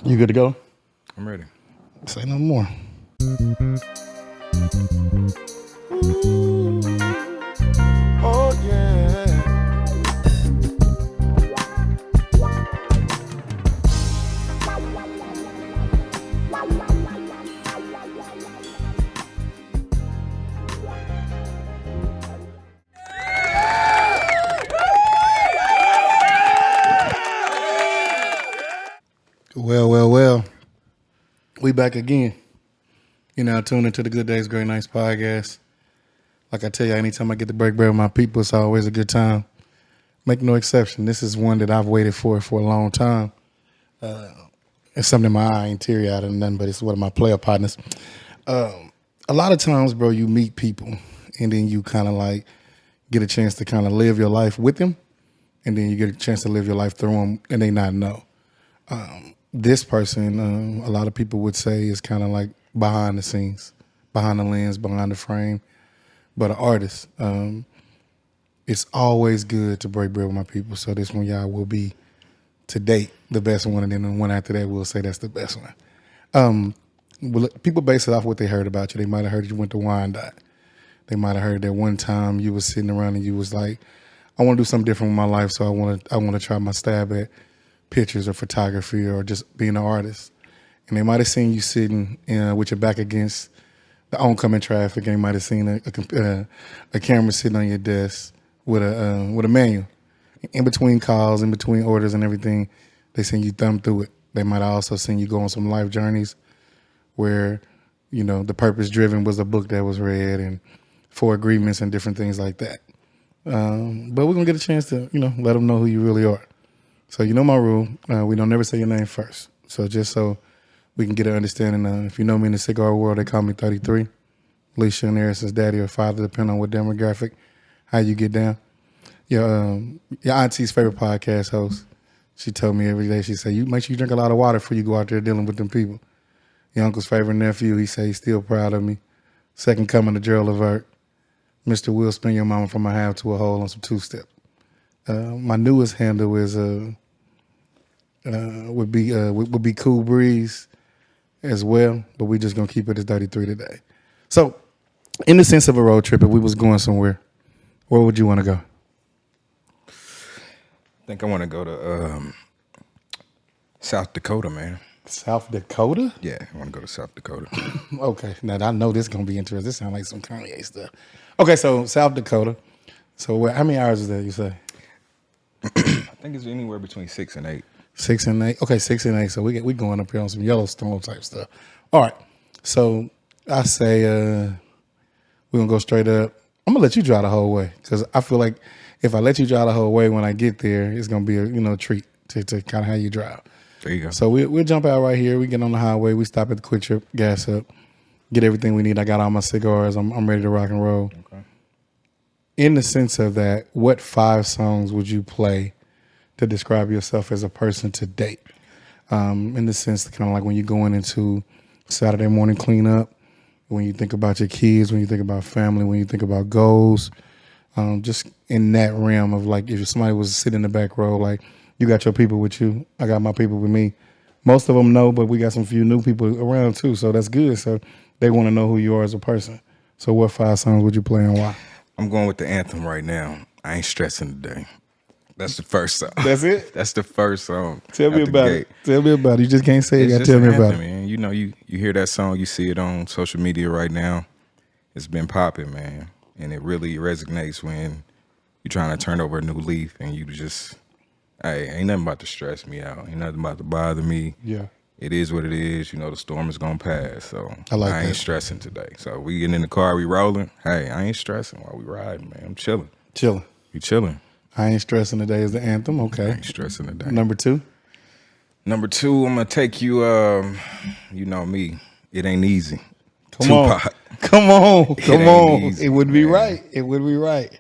You good to go? I'm ready. Say no more. Oh yeah. Well. We back again. You're now tuned into the GoodDays GreatNights Podcast. Like I tell you, anytime I get to break bread with my people, it's always a good time. Make no exception. This is one that I've waited for a long time. It's something in my eye, ain't teary-eyed or nothing, but it's one of my player partners. A lot of times, bro, you meet people, and then you kind of like get a chance to kind of live your life with them, and then you get a chance to live your life through them, and they not know. This person, a lot of people would say, is kind of like behind the scenes, behind the lens, behind the frame, but an artist. It's always good to break bread with my people, so this one, y'all, will be, to date, the best one, and then the one after that, we'll say that's the best one. People base it off what they heard about you. They might have heard you went to Wyandotte. They might have heard that one time you was sitting around and you was like, I want to do something different with my life, so I want to try my stab at pictures or photography or just being an artist. And they might have seen you sitting with your back against the oncoming traffic, and they might have seen a camera sitting on your desk with a manual. In between calls, in between orders and everything, they seen you thumb through it. They might have also seen you go on some life journeys where, you know, the purpose driven was a book that was read and 4 agreements and different things like that. But we're going to get a chance to, you know, let them know who you really are. So you know my rule. We don't never say your name first. So just so we can get an understanding, if you know me in the cigar world, they call me 33. Alicia and Harrison's daddy or father, depending on what demographic, how you get down. Your auntie's favorite podcast host, she told me every day, she said, you make sure you drink a lot of water before you go out there dealing with them people. Your uncle's favorite nephew, he say he's still proud of me. Second coming to Gerald Levert. Mr. Will spin your mama from a half to a hole on some 2-step. My newest handle is would be Cool Breeze as well, but we just gonna keep it as 33 today. So, in the sense of a road trip, if we was going somewhere, where would you want to go? I think I want to go to South Dakota, man. South Dakota? Yeah, I want to go to South Dakota. Okay, now I know this is gonna be interesting. This sounds like some Kanye stuff. Okay, so South Dakota. So how many hours is that, you say? I think it's anywhere between 6 and 8. 6 and 8. Okay, 6 and 8. So we going up here on some Yellowstone type stuff. All right. So I say we're gonna go straight up. I'm gonna let you drive the whole way because I feel like if I let you drive the whole way, when I get there, it's gonna be a treat to kind of how you drive. There you go. So we'll jump out right here. We get on the highway. We stop at the Quick Trip, gas up, get everything we need. I got all my cigars. I'm ready to rock and roll. Okay. In the sense of that, what 5 songs would you play to describe yourself as a person to date? In the sense that kind of like when you're going into Saturday morning cleanup, when you think about your kids, when you think about family, when you think about goals, just in that realm of like if somebody was sitting in the back row, like you got your people with you, I got my people with me. Most of them know, but we got some few new people around too, so that's good. So they want to know who you are as a person. So what 5 songs would you play and why? I'm going with the anthem right now. I ain't stressing today. That's the first song. That's it? That's the first song. Tell me about it. Tell me about it. You just can't say it. You got to tell me about it. Man. You know, you hear that song, you see it on social media right now. It's been popping, man. And it really resonates when you're trying to turn over a new leaf and you just, hey, ain't nothing about to stress me out. Ain't nothing about to bother me. Yeah. It is what it is. You know, the storm is going to pass. So I ain't stressing today. So we getting in the car, we rolling. Hey, I ain't stressing while we riding, man. I'm chilling. Chilling. You chilling. I ain't stressing today is the anthem. Okay. I ain't stressing today. Number 2? Number 2, I'm going to take you, you know me. It ain't easy. Come on. Easy, It would be right. It would be right.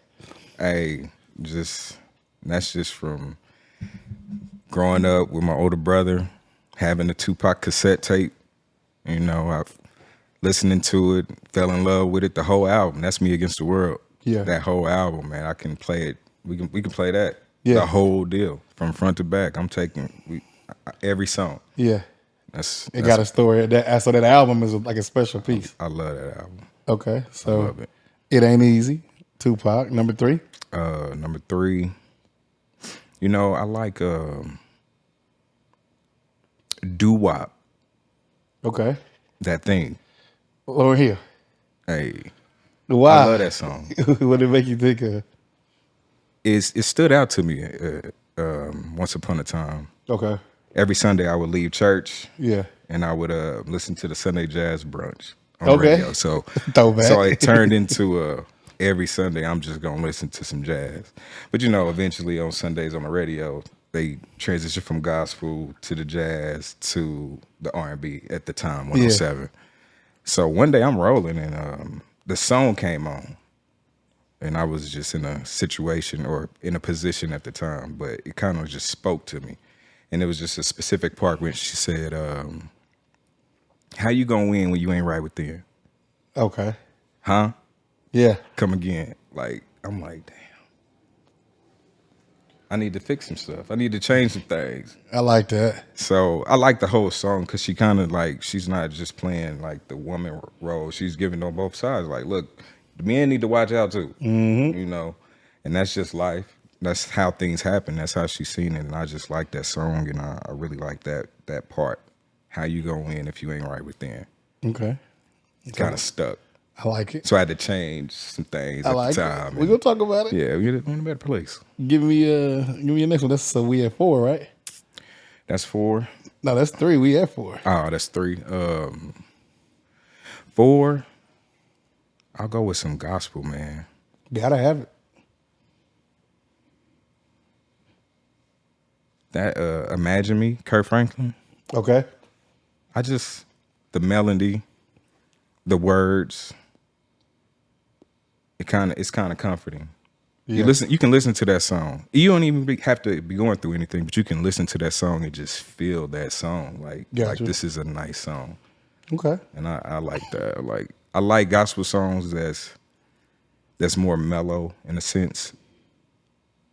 Hey, that's just from growing up with my older brother, having the Tupac cassette tape. You know, I've listening to it, fell in love with it, the whole album. That's Me Against the World. Yeah. That whole album, man. I can play it. We can play that. Yeah. The whole deal from front to back. I'm taking every song. Yeah. It got a story. So that album is like a special piece. I love that album. Okay, so I love it. It Ain't Easy, Tupac. Number 3. Number 3. You know, I like doo-wop. Okay. That thing. Lauryn Hill. Hey. Wow. I love that song. What did it make you think of? It stood out to me once upon a time. Okay. Every Sunday I would leave church. Yeah. And I would listen to the Sunday Jazz Brunch on radio. So Throwback. So it turned into every Sunday I'm just gonna listen to some jazz. But you know, eventually on Sundays on the radio, they transition from gospel to the jazz to the R&B at the time, 107. Yeah. So one day I'm rolling and the song came on. And I was just in a situation or in a position at the time, but it kind of just spoke to me. And it was just a specific part when she said, how you gonna win when you ain't right within? Okay. Huh? Yeah. Come again. Like, I'm like, damn. I need to fix some stuff. I need to change some things. I like that. So I like the whole song because she kind of like, she's not just playing like the woman role. She's giving on both sides. Like, look, the men need to watch out too. Mm-hmm. You know, and that's just life. That's how things happen. That's how she's seen it. And I just like that song. And I really like that part. How you gonna win if you ain't right within? Okay. Kind of stuck. I like it. So I had to change some things at the time. We're gonna talk about it. Yeah, we're in a better place. Give me your next one. That's so we at 4, right? That's 4. No, that's 3. We at 4. Oh, that's 3. 4. I'll go with some gospel, man. Gotta have it. That Imagine Me, Kurt Franklin. Okay. The melody, the words, it's kind of comforting. Yeah. You can listen to that song. You don't even have to be going through anything, but you can listen to that song and just feel that song. Like this is a nice song. Okay. And I like that. I like gospel songs that's more mellow in a sense,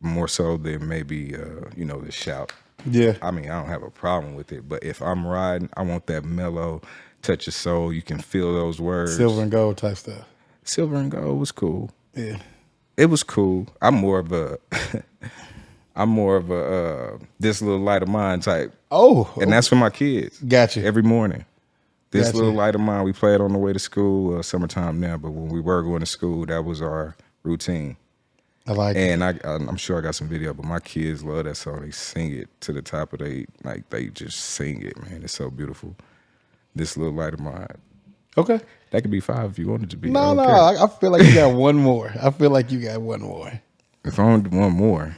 more so than maybe the shout. Yeah. I mean, I don't have a problem with it, but if I'm riding, I want that mellow touch of soul. You can feel those words. Silver and gold type stuff. Silver and gold was cool. Yeah. It was cool. I'm more of a this little light of mine type. Oh. And that's for my kids. Gotcha. Every morning. This little light of mine, we play it on the way to school, summertime now, but when we were going to school, that was our routine. I like it. And I'm sure I got some video, but my kids love that song. They sing it to the top of they just sing it, man. It's so beautiful. This little light of mine. Okay. That could be 5 if you wanted to be. No, I feel like you got one more. If I only one more,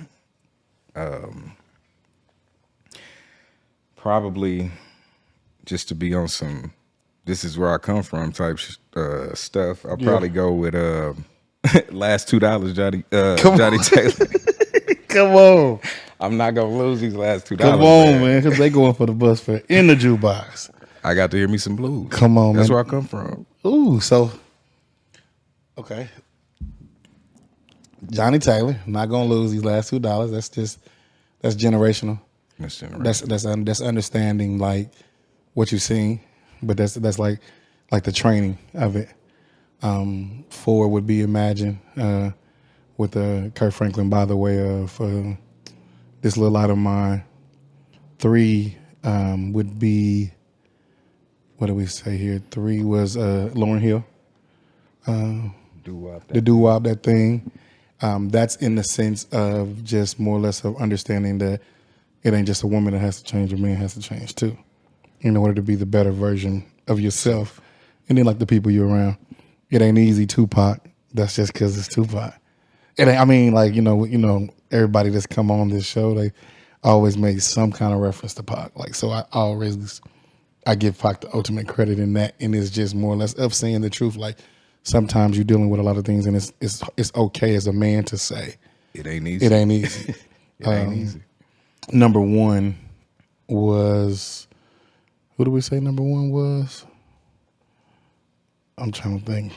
probably just to be on some, this is where I come from type stuff. I'll probably go with last $2, Johnny Taylor. Come on. I'm not going to lose these last $2. Come on, man, because they going for the bus fare in the jukebox. I got to hear me some blues. Come on, That's man. where I come from. Ooh, so, okay. Johnny Taylor, not going to lose these last $2. That's generational. That's generational. That's understanding, like, what you've seen, but that's like the training of it. 4 would be Imagine with Kurt Franklin by the way of This Little Light of Mine. 3 would be, what do we say here? 3 was Lauryn Hill. The doo-wop, that thing. That's in the sense of just more or less of understanding that it ain't just a woman that has to change, a man has to change too, in order to be the better version of yourself. And then like the people you're around. It ain't easy, Tupac. That's just because it's Tupac. It ain't, I mean, like, everybody that's come on this show, they always make some kind of reference to Pac. Like, so I give Pac the ultimate credit in that, and it's just more or less of saying the truth. Like, sometimes you're dealing with a lot of things, and it's okay as a man to say it ain't easy. It ain't easy. It ain't easy. Number 1 was, who do we say number 1 was? I'm trying to think.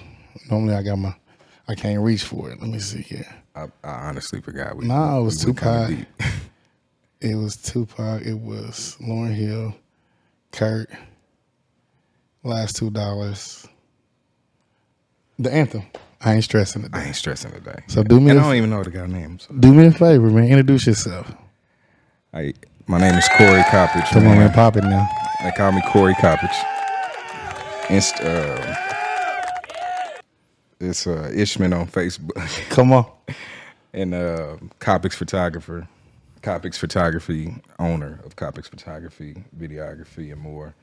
Normally I can't reach for it. Let me see here. I honestly forgot. It was Tupac. It was Tupac. It was Lauryn Hill. Kurt. Last $2. The anthem. I ain't stressing today. I ain't stressing today. So do me. And I don't even know the guy's name. So. Do me a favor, man. Introduce yourself. My name is Corey Coppage. Come on, man. Pop it now. They call me Corey Coppage. It's Ishman on Facebook. Come on. And Coppics Photographer. Coppics Photography, owner of Coppics Photography, videography, and more.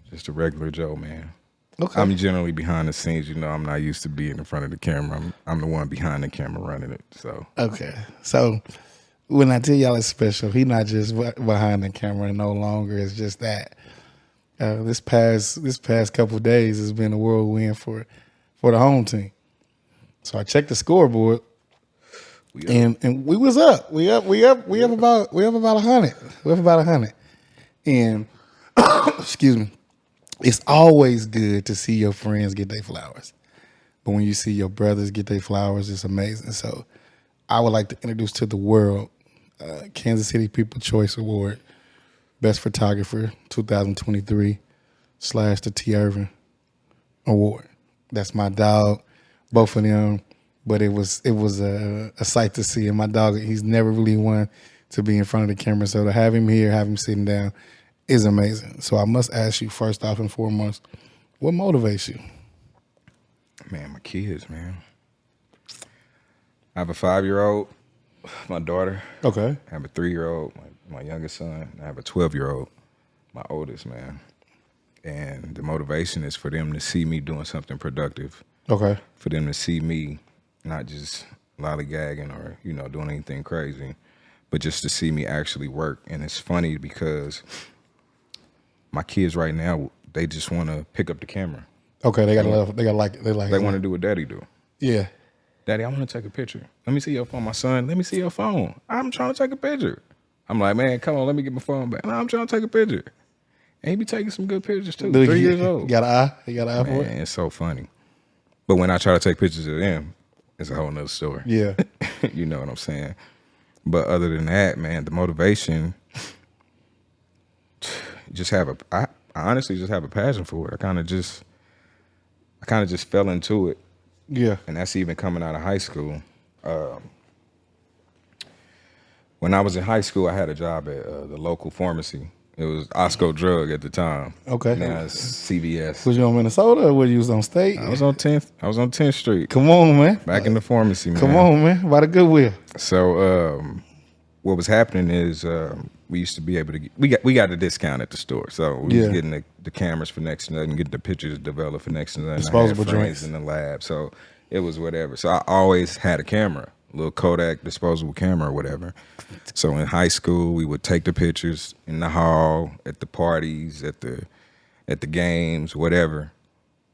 Just a regular Joe, man. Okay. I'm generally behind the scenes. You know, I'm not used to being in front of the camera. I'm the one behind the camera running it. So Okay. So when I tell y'all it's special, he not just behind the camera no longer. It's just that this past couple of days has been a whirlwind for the home team. So I checked the scoreboard, and we was up. We have about 100. We have about 100, and excuse me. It's always good to see your friends get their flowers, but when you see your brothers get their flowers, it's amazing. So I would like to introduce to the world Kansas City People Choice Award, Best Photographer 2023 / the Tee Ervin Award. That's my dog, both of them. But it was a sight to see. And my dog, he's never really one to be in front of the camera. So to have him here, have him sitting down is amazing. So I must ask you first off and foremost, what motivates you? Man, my kids, man. I have a 5-year-old, my daughter. Okay. I have a 3-year-old, my youngest son. I have a 12-year-old, my oldest, man. And the motivation is for them to see me doing something productive. Okay. For them to see me not just lollygagging or, doing anything crazy, but just to see me actually work. And it's funny because my kids right now, they just want to pick up the camera. Okay, they want to do what daddy do. Yeah. Daddy, I want to take a picture. Let me see your phone. My son, let me see your phone. I'm trying to take a picture. I'm like, man, come on, let me get my phone back. No, I'm trying to take a picture. And he be taking some good pictures too. 3 years old. You got an eye? You got an eye for it? Man, it's so funny. But when I try to take pictures of them, it's a whole nother story. Yeah. You know what I'm saying? But other than that, man, the motivation, I honestly just have a passion for it. I kind of just fell into it. Yeah. And that's even coming out of high school. When I was in high school, I had a job at the local pharmacy. It was Osco Drug at the time. Okay. Now it's CVS. Was you on Minnesota or was you on State? I was on 10th. I was on 10th Street. Come on, man. Back in the pharmacy, man. Come on, man. By the Goodwill. So what was happening is we used to be able to get, we got a discount at the store. So we was getting the cameras for next to nothing, getting the pictures developed for next to nothing. Disposable I had friends joints in the lab. So it was whatever. So I always had a camera, a little Kodak disposable camera or whatever. So in high school, we would take the pictures in the hall, at the parties, at the games, whatever.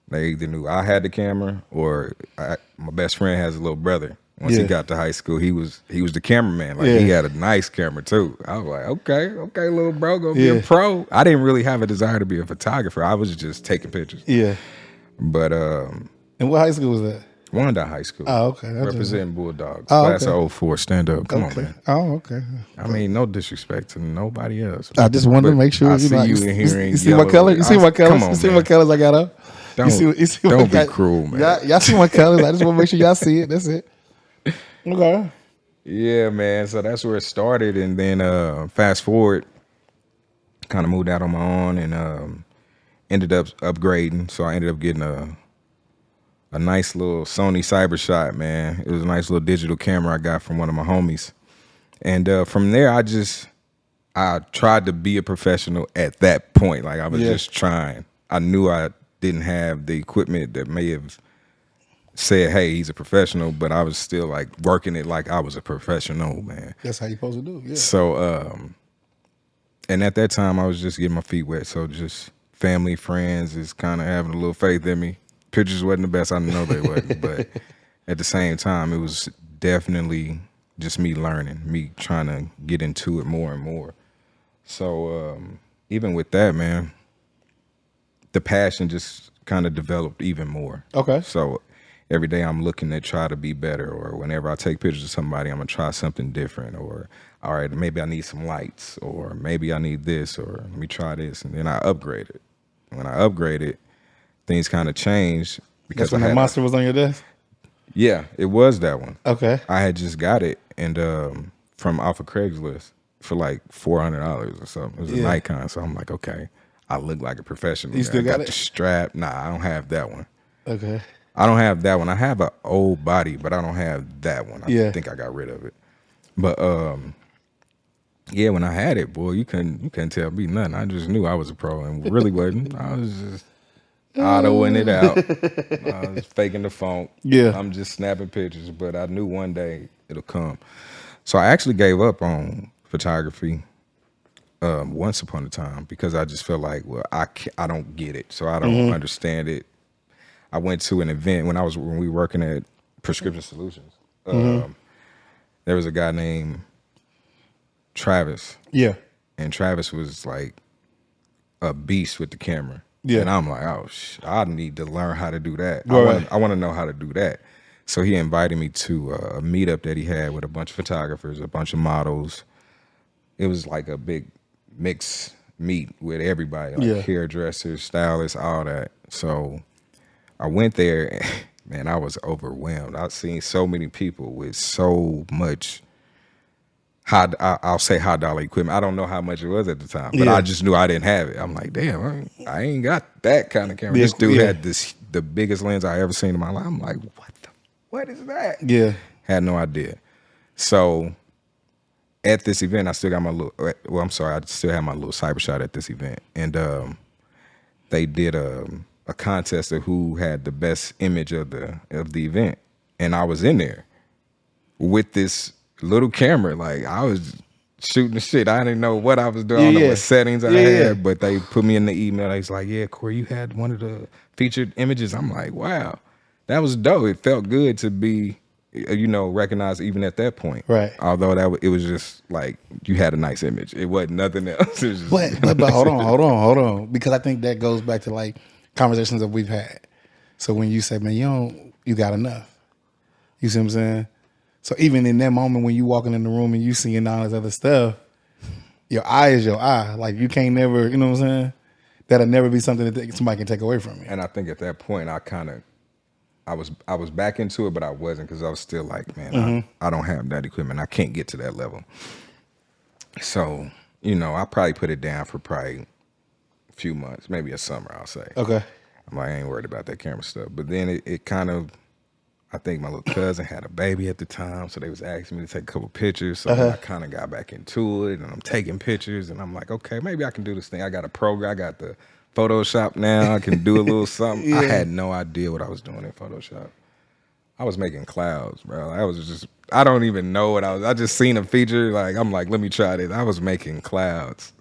They either knew I had the camera or my best friend has a little brother. Once he got to high school, he was the cameraman. Like he had a nice camera too. I was like, okay, little bro, gonna be a pro. I didn't really have a desire to be a photographer. I was just taking pictures. Yeah. But and what high school was that? Wyandotte High School. Oh, okay. Representing Bulldogs. Class of 04. Stand up. Come on, man. Oh, okay. I mean, no disrespect to nobody else. I just wanted to make sure I see you in here. You see my color? You see my colors? Come on, you see what colors I got up? Don't be cruel, man. Y'all see my colors. I just want to make sure y'all see it. That's it. Okay. Yeah, man. So that's where it started. And then fast forward, kind of moved out on my own and ended up upgrading. So I ended up getting a nice little Sony CyberShot, man. It was a nice little digital camera I got from one of my homies. And from there, I tried to be a professional at that point. Like I was just trying. I knew I didn't have the equipment that may have said, hey, he's a professional, but I was still like working it like I was a professional, man. That's how you're supposed to do, yeah. So, and at that time, I was just getting my feet wet. So just family, friends is kind of having a little faith in me. Pictures wasn't the best. I know they wasn't. But at the same time, it was definitely just me learning, me trying to get into it more and more. So even with that, man, the passion just kind of developed even more. Okay. So every day I'm looking to try to be better, or whenever I take pictures of somebody, I'm gonna try something different, or all right, maybe I need some lights, or maybe I need this, or let me try this, and then I upgrade it. When I upgraded, things kind of changed because That's when I the had monster was on your desk? yeah, it was that one. Okay. I had just got it and from off of Craigslist for like $400 or something. It was a Nikon, so I'm like, okay, I look like a professional. You still got it? The strap. Nah, I don't have that one. Okay. I don't have that one. I have an old body, but I don't have that one. I think I got rid of it. But yeah, when I had it, boy, you couldn't tell me nothing. I just knew I was a pro and really wasn't. I was just autoing it out. I was faking the funk. Yeah. I'm just snapping pictures, but I knew one day it'll come. So I actually gave up on photography once upon a time because I just felt like, well, I don't get it, so I don't understand it. I went to an event when we were working at Prescription Solutions. There was a guy named Travis. Yeah. And Travis was like a beast with the camera. Yeah. And I'm like, oh, I need to learn how to do that. Right. I want to know how to do that. So he invited me to a meetup that he had with a bunch of photographers, a bunch of models. It was like a big mixed meet with everybody, like hairdressers, stylists, all that. So I went there, and, man, I was overwhelmed. I've seen so many people with so much I'll say high dollar equipment. I don't know how much it was at the time, but I just knew I didn't have it. I'm like, damn, I ain't got that kind of camera. This dude had the biggest lens I ever seen in my life. I'm like, what is that? Yeah. Had no idea. So at this event, I still got my I still had my little cyber shot at this event. And they did a contest of who had the best image of the event. And I was in there with this little camera. Like, I was shooting the shit. I didn't know what I was doing. I don't know what settings I had, but they put me in the email. They was like, yeah, Corey, you had one of the featured images. I'm like, wow, that was dope. It felt good to be, recognized even at that point. Right. Although it was just like, you had a nice image. It wasn't nothing else. It was just, but hold on. Because I think that goes back to like conversations that we've had. So when you say, man, you got enough. You see what I'm saying? So even in that moment when you walking in the room and you seeing all this other stuff, your eye is your eye. Like, you can't never, you know what I'm saying? That'll never be something that somebody can take away from you. And I think at that point I was back into it, but I wasn't, because I was still like, man, I don't have that equipment. I can't get to that level. So, I probably put it down for probably a few months, maybe a summer, I'll say. Okay. I'm like, I ain't worried about that camera stuff. But then it kind of, I think my little cousin had a baby at the time, so they was asking me to take a couple pictures. So I kind of got back into it, and I'm taking pictures, and I'm like, okay, maybe I can do this thing. I got a program. I got the Photoshop now. I can do a little something. I had no idea what I was doing in Photoshop. I was making clouds, bro. I don't even know what I just seen a feature. Like, I'm like, let me try this. I was making clouds.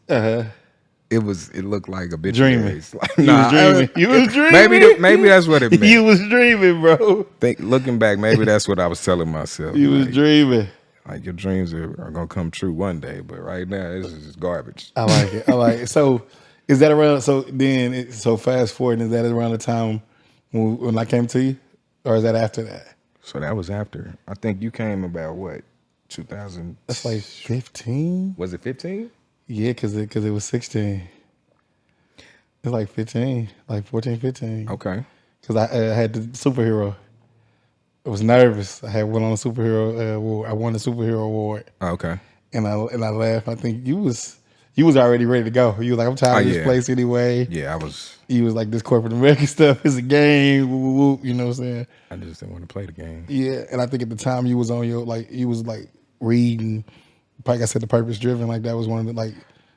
It looked like a bitch. Dreaming. Like, You was dreaming. Maybe that's what it meant. You was dreaming, bro. Looking back, maybe that's what I was telling myself. You was dreaming. Like, your dreams are gonna come true one day, but right now this is just garbage. I like it. So is that around? So fast forward, is that around the time when I came to you, or is that after that? So that was after. I think you came about what, 2000? That's like 15. Was it 15? Yeah, because it was 16. It's like 15, like 14, 15. Okay. Because I had the superhero. I was nervous. I had one on the superhero award. I won the superhero award. Oh, okay. And I laughed. I think you was already ready to go. You was like, I'm tired of this place anyway. Yeah, I was. You was like, this corporate American stuff is a game. Woo, woo, woo, you know what I'm saying? I just didn't want to play the game. Yeah, and I think at the time you was on you was like reading. Like I said, the Purpose Driven. Like, that was one of the, like.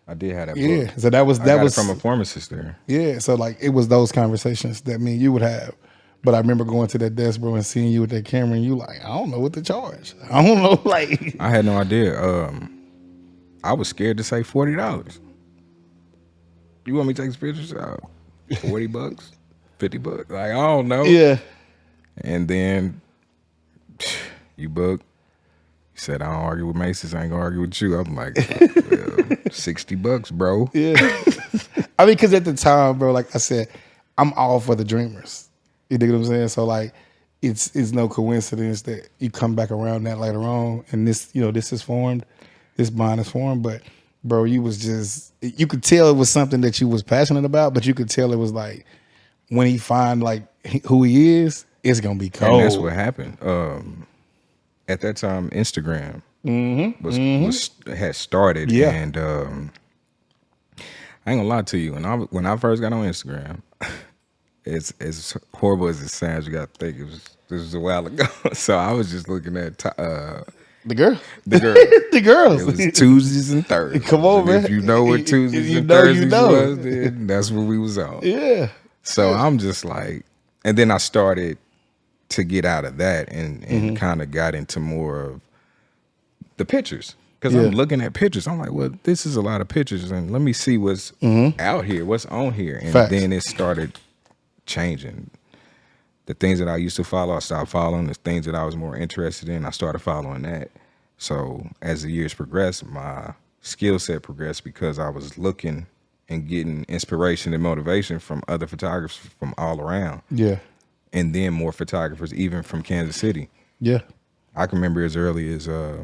I did have that book. Yeah, so that was from a pharmacist there. Yeah, so like it was those conversations that me and you would have. But I remember going to that desk, bro, and seeing you with that camera, and you like, I don't know what to charge. I don't know, like. I had no idea. I was scared to say $40. You want me to take some pictures? $40, $50. Like, I don't know. Yeah. And then you booked. He said, I don't argue with Macy's. I ain't gonna argue with you. I'm like, well, $60, bro. Yeah. I mean, because at the time, bro, like I said, I'm all for the dreamers. You dig what I'm saying? So, like, it's no coincidence that you come back around that later on, and this is formed, this bond is formed. But bro, you could tell it was something that you was passionate about, but you could tell it was like when he find like who he is, it's gonna be cold. And that's what happened. At that time, Instagram had started, and I ain't gonna lie to you. When I first got on Instagram, it's as horrible as it sounds. You gotta think this was a while ago. So I was just looking at the girl, the girls. It was Tuesdays and Thursdays. Come on, man. If you know what Tuesdays and Thursdays was, then that's what we was on. Yeah. So I'm just like, and then I started to get out of that and kind of got into more of the pictures. Because I'm looking at pictures. I'm like, well, this is a lot of pictures, and let me see what's out here, what's on here. And then it started changing. The things that I used to follow, I stopped following. The things that I was more interested in, I started following that. So as the years progressed, my skill set progressed because I was looking and getting inspiration and motivation from other photographers from all around. Yeah. And then more photographers, even from Kansas City. Yeah. I can remember as early as, I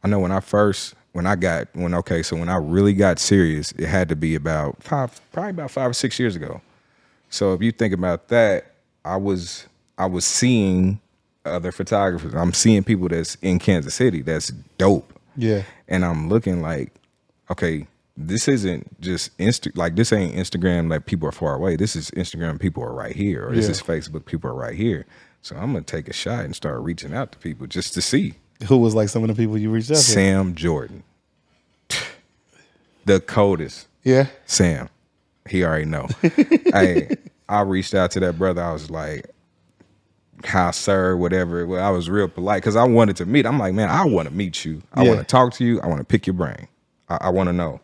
know when I really got serious, it had to be probably about 5 or 6 years ago. So if you think about that, I was seeing other photographers. I'm seeing people that's in Kansas City that's dope. Yeah. And I'm looking like, okay, this isn't just this ain't Instagram like people are far away. This is Instagram, people are right here. Or this is Facebook, people are right here. So I'm gonna take a shot and start reaching out to people just to see. Who was like some of the people you reached out to? Sam Jordan. The coldest. Yeah. Sam. He already know. I reached out to that brother. I was like, hi, sir, whatever. Well, I was real polite because I wanted to meet. I'm like, man, I want to meet you. I want to talk to you. I want to pick your brain. I want to know.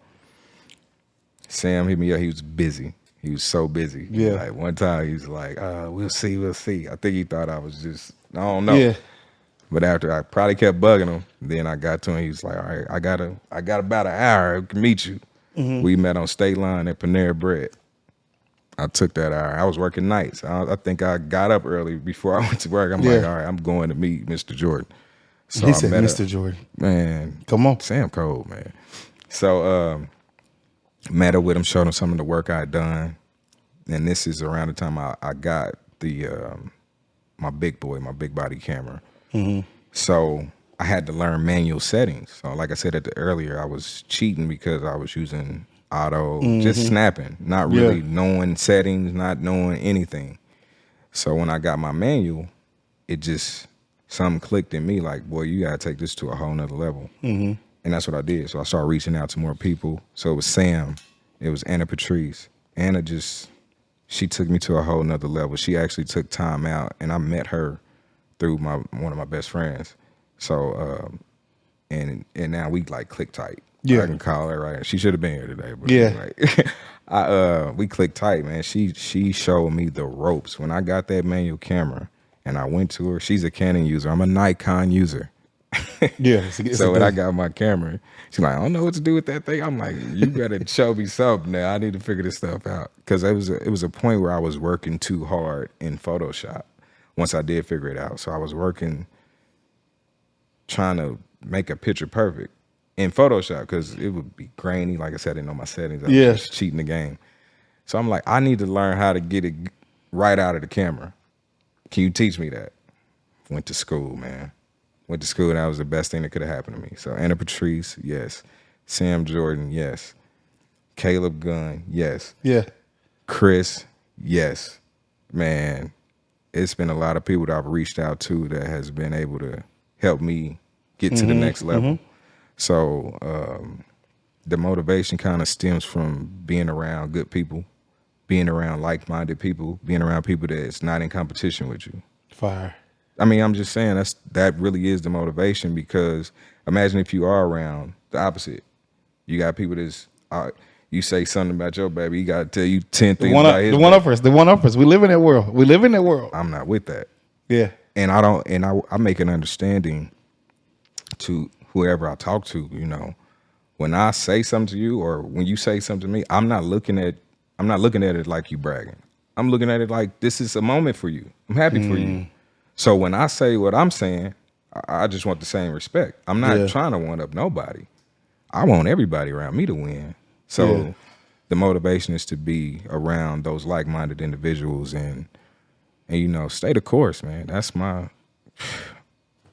Sam hit me up. He was busy. He was so busy. Yeah. Like one time he was like, we'll see. I think he thought I was just, I don't know. Yeah. But after I probably kept bugging him, then I got to him. He was like, all right, I got about an hour to meet you. Mm-hmm. We met on State Line at Panera Bread. I took that hour. I was working nights. I think I got up early before I went to work. I'm like, all right, I'm going to meet Mr. Jordan. So he said, Mr. Jordan. Man. Come on. Sam cold, man. So met up with him, showed him some of the work I had done. And this is around the time I got the my big body camera. Mm-hmm. So I had to learn manual settings. So like I said earlier, I was cheating because I was using auto, just snapping, not really knowing settings, not knowing anything. So when I got my manual, it just, something clicked in me like, boy, you gotta take this to a whole nother level. Mm-hmm. And that's what I did. So I started reaching out to more people. So it was Sam, it was Anna Patrice. Anna she took me to a whole nother level. She actually took time out, and I met her through one of my best friends. So, and now we like click tight. Yeah. I can call her, right? She should have been here today. But like, we clicked tight, man. She showed me the ropes. When I got that manual camera and I went to her, she's a Canon user. I'm a Nikon user. Yeah. So when I got my camera, she's like, I don't know what to do with that thing. I'm like, you better show me something now. I need to figure this stuff out. Because it was a point where I was working too hard in Photoshop once I did figure it out. So I was working, trying to make a picture perfect in Photoshop because it would be grainy. Like I said, I didn't know my settings. I was just cheating the game. So I'm like, I need to learn how to get it right out of the camera. Can you teach me that? Went to school, man. Went to school, and that was the best thing that could have happened to me. So Anna Patrice, yes. Sam Jordan, yes. Caleb Gunn, yes. Yeah. Chris, yes. Man, it's been a lot of people that I've reached out to that has been able to help me get to the next level. Mm-hmm. So the motivation kind of stems from being around good people, being around like-minded people, being around people that's not in competition with you. Fire. I mean, I'm just saying that really is the motivation, because imagine if you are around the opposite. You got people that's, you say something about your baby, he got to tell you 10 things about his baby. The one-uppers. We live in that world. I'm not with that. Yeah. And I make an understanding to whoever I talk to, you know, when I say something to you or when you say something to me, I'm not looking at it like you bragging. I'm looking at it like this is a moment for you. I'm happy for you. So when I say what I'm saying, I just want the same respect. I'm not trying to one up nobody. I want everybody around me to win. So the motivation is to be around those like-minded individuals and you know, stay the course, man. That's my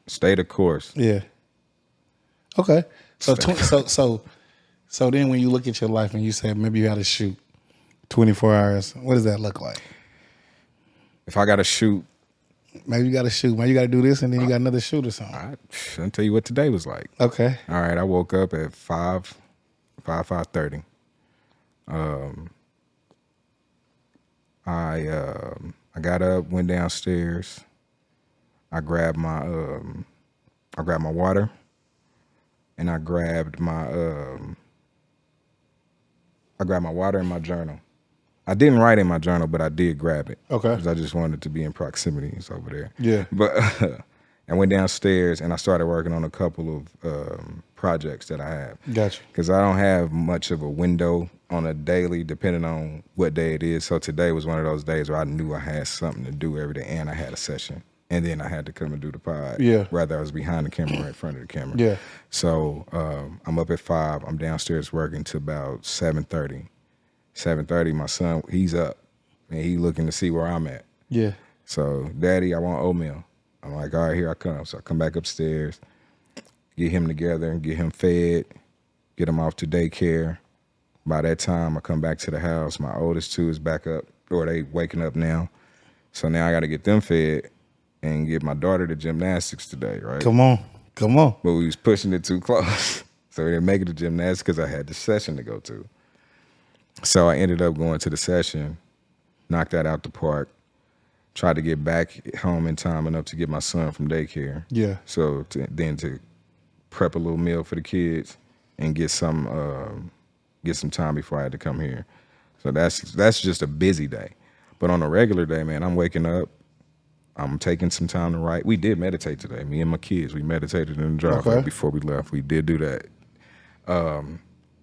stay the course. Yeah. Okay. So then when you look at your life and you say maybe you got to shoot 24 hours, what does that look like? If I got to shoot, maybe you got to shoot. Maybe you got to do this and then you got another shoot or something. I'll tell you what today was like. Okay. All right. I woke up at 5:30. I got up, went downstairs. I grabbed my water, and I grabbed my water and my journal. I didn't write in my journal, but I did grab it. Okay. Because I just wanted to be in proximity. It's over there. Yeah. But I went downstairs and I started working on a couple of projects that I have. Gotcha. Because I don't have much of a window on a daily, depending on what day it is. So today was one of those days where I knew I had something to do every day, and I had a session. And then I had to come and do the pod. Yeah. Rather, I was behind the camera or in front of the camera. Yeah. So I'm up at 5. I'm downstairs working to about 7:30. 7:30, my son, he's up, and he looking to see where I'm at. Yeah. So, Daddy, I want oatmeal. I'm like, all right, here I come. So I come back upstairs, get him together, and get him fed, get him off to daycare. By that time, I come back to the house. My oldest two is back up, or they waking up now. So now I got to get them fed and get my daughter to gymnastics today, right? Come on. But we was pushing it too close. So we didn't make it to gymnastics because I had the session to go to. So I ended up going to the session, knocked that out the park, tried to get back home in time enough to get my son from daycare. Yeah. So then to prep a little meal for the kids and get some time before I had to come here. So that's just a busy day. But on a regular day, man, I'm waking up, I'm taking some time to write. We did meditate today, me and my kids. We meditated in the driveway before we left. We did do that.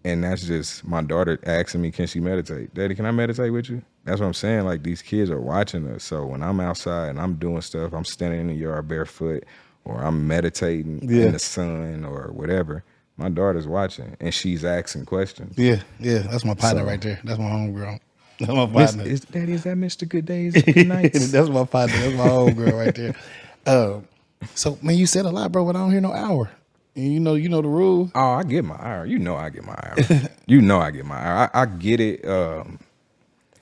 And that's just my daughter asking me, can she meditate? Daddy, can I meditate with you? That's what I'm saying. Like, these kids are watching us. So when I'm outside and I'm doing stuff, I'm standing in the yard barefoot, or I'm meditating in the sun or whatever, my daughter's watching and she's asking questions. Yeah. That's my partner right there. That's my homegirl. That's my partner. Daddy, is that Mr. GoodDays GreatNights? That's my partner. That's my homegirl right there. So, man, you said a lot, bro, but I don't hear no hour. And you know the rules. Oh, I get my hour. You know I get my hour. You know I get my hour. I get it.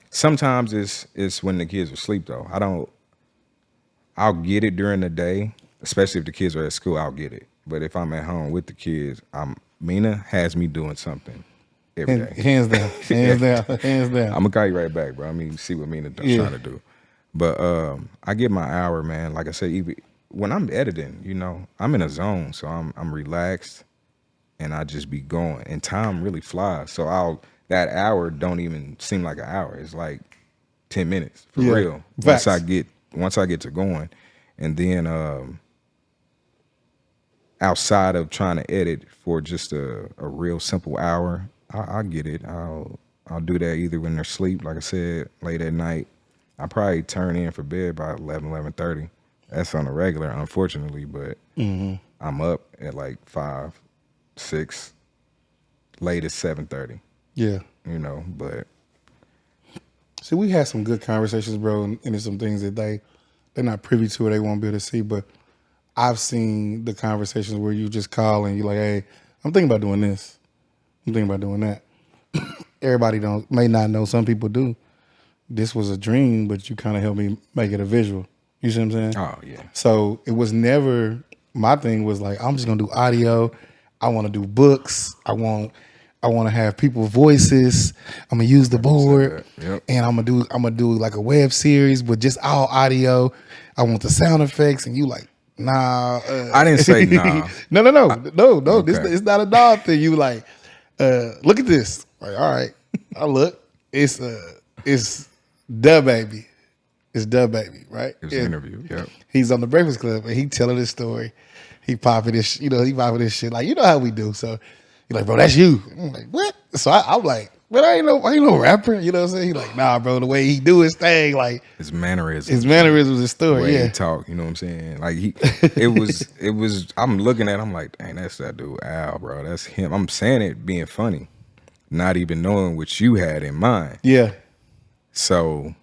Sometimes it's when the kids are asleep, though. I'll get it during the day, especially if the kids are at school, I'll get it. But if I'm at home with the kids, Mina has me doing something every day. Hands down. I'm going to call you right back, bro. I mean, see what Mina trying to do. But I get my hour, man. Like I said, when I'm editing, you know, I'm in a zone, so I'm relaxed, and I just be going, and time really flies. So that hour don't even seem like an hour. It's like 10 minutes for real. Facts. Once I get to going, and then outside of trying to edit for just a real simple hour, I'll get it. I'll do that either when they're asleep, like I said, late at night. I probably turn in for bed by 11:30. That's on a regular, unfortunately, but I'm up at like 5, 6, latest 7:30. Yeah. You know, but. See, we had some good conversations, bro, and there's some things that they're not privy to or they won't be able to see, but I've seen the conversations where you just call and you're like, hey, I'm thinking about doing this. I'm thinking about doing that. Everybody may not know. Some people do. This was a dream, but you kind of helped me make it a visual. You see what I'm saying? Oh, yeah. So it was never, my thing was like, I'm just going to do audio. I want to do books. I want to have people's voices. I'm going to use the board. Yep. And I'm going to do like a web series with just all audio. I want the sound effects. And you like, nah. I didn't say nah. No. Okay. It's not a nah thing. You like, look at this. Like, all right. I look. It's Da Baby. It's Da Baby, right? It was an interview. Yeah. He's on the Breakfast Club and he telling his story. He popping this, shit. Like, you know how we do. So you're like, bro, that's you. I'm like, what? So I'm like, But I ain't no rapper. You know what I'm saying? He like, nah, bro. The way he do his thing, like His mannerisms. his story. Way Yeah. he talk, you know what I'm saying? Like it was. I'm looking at him like, dang, that's that dude Al, bro. That's him. I'm saying it being funny, not even knowing what you had in mind. Yeah. So,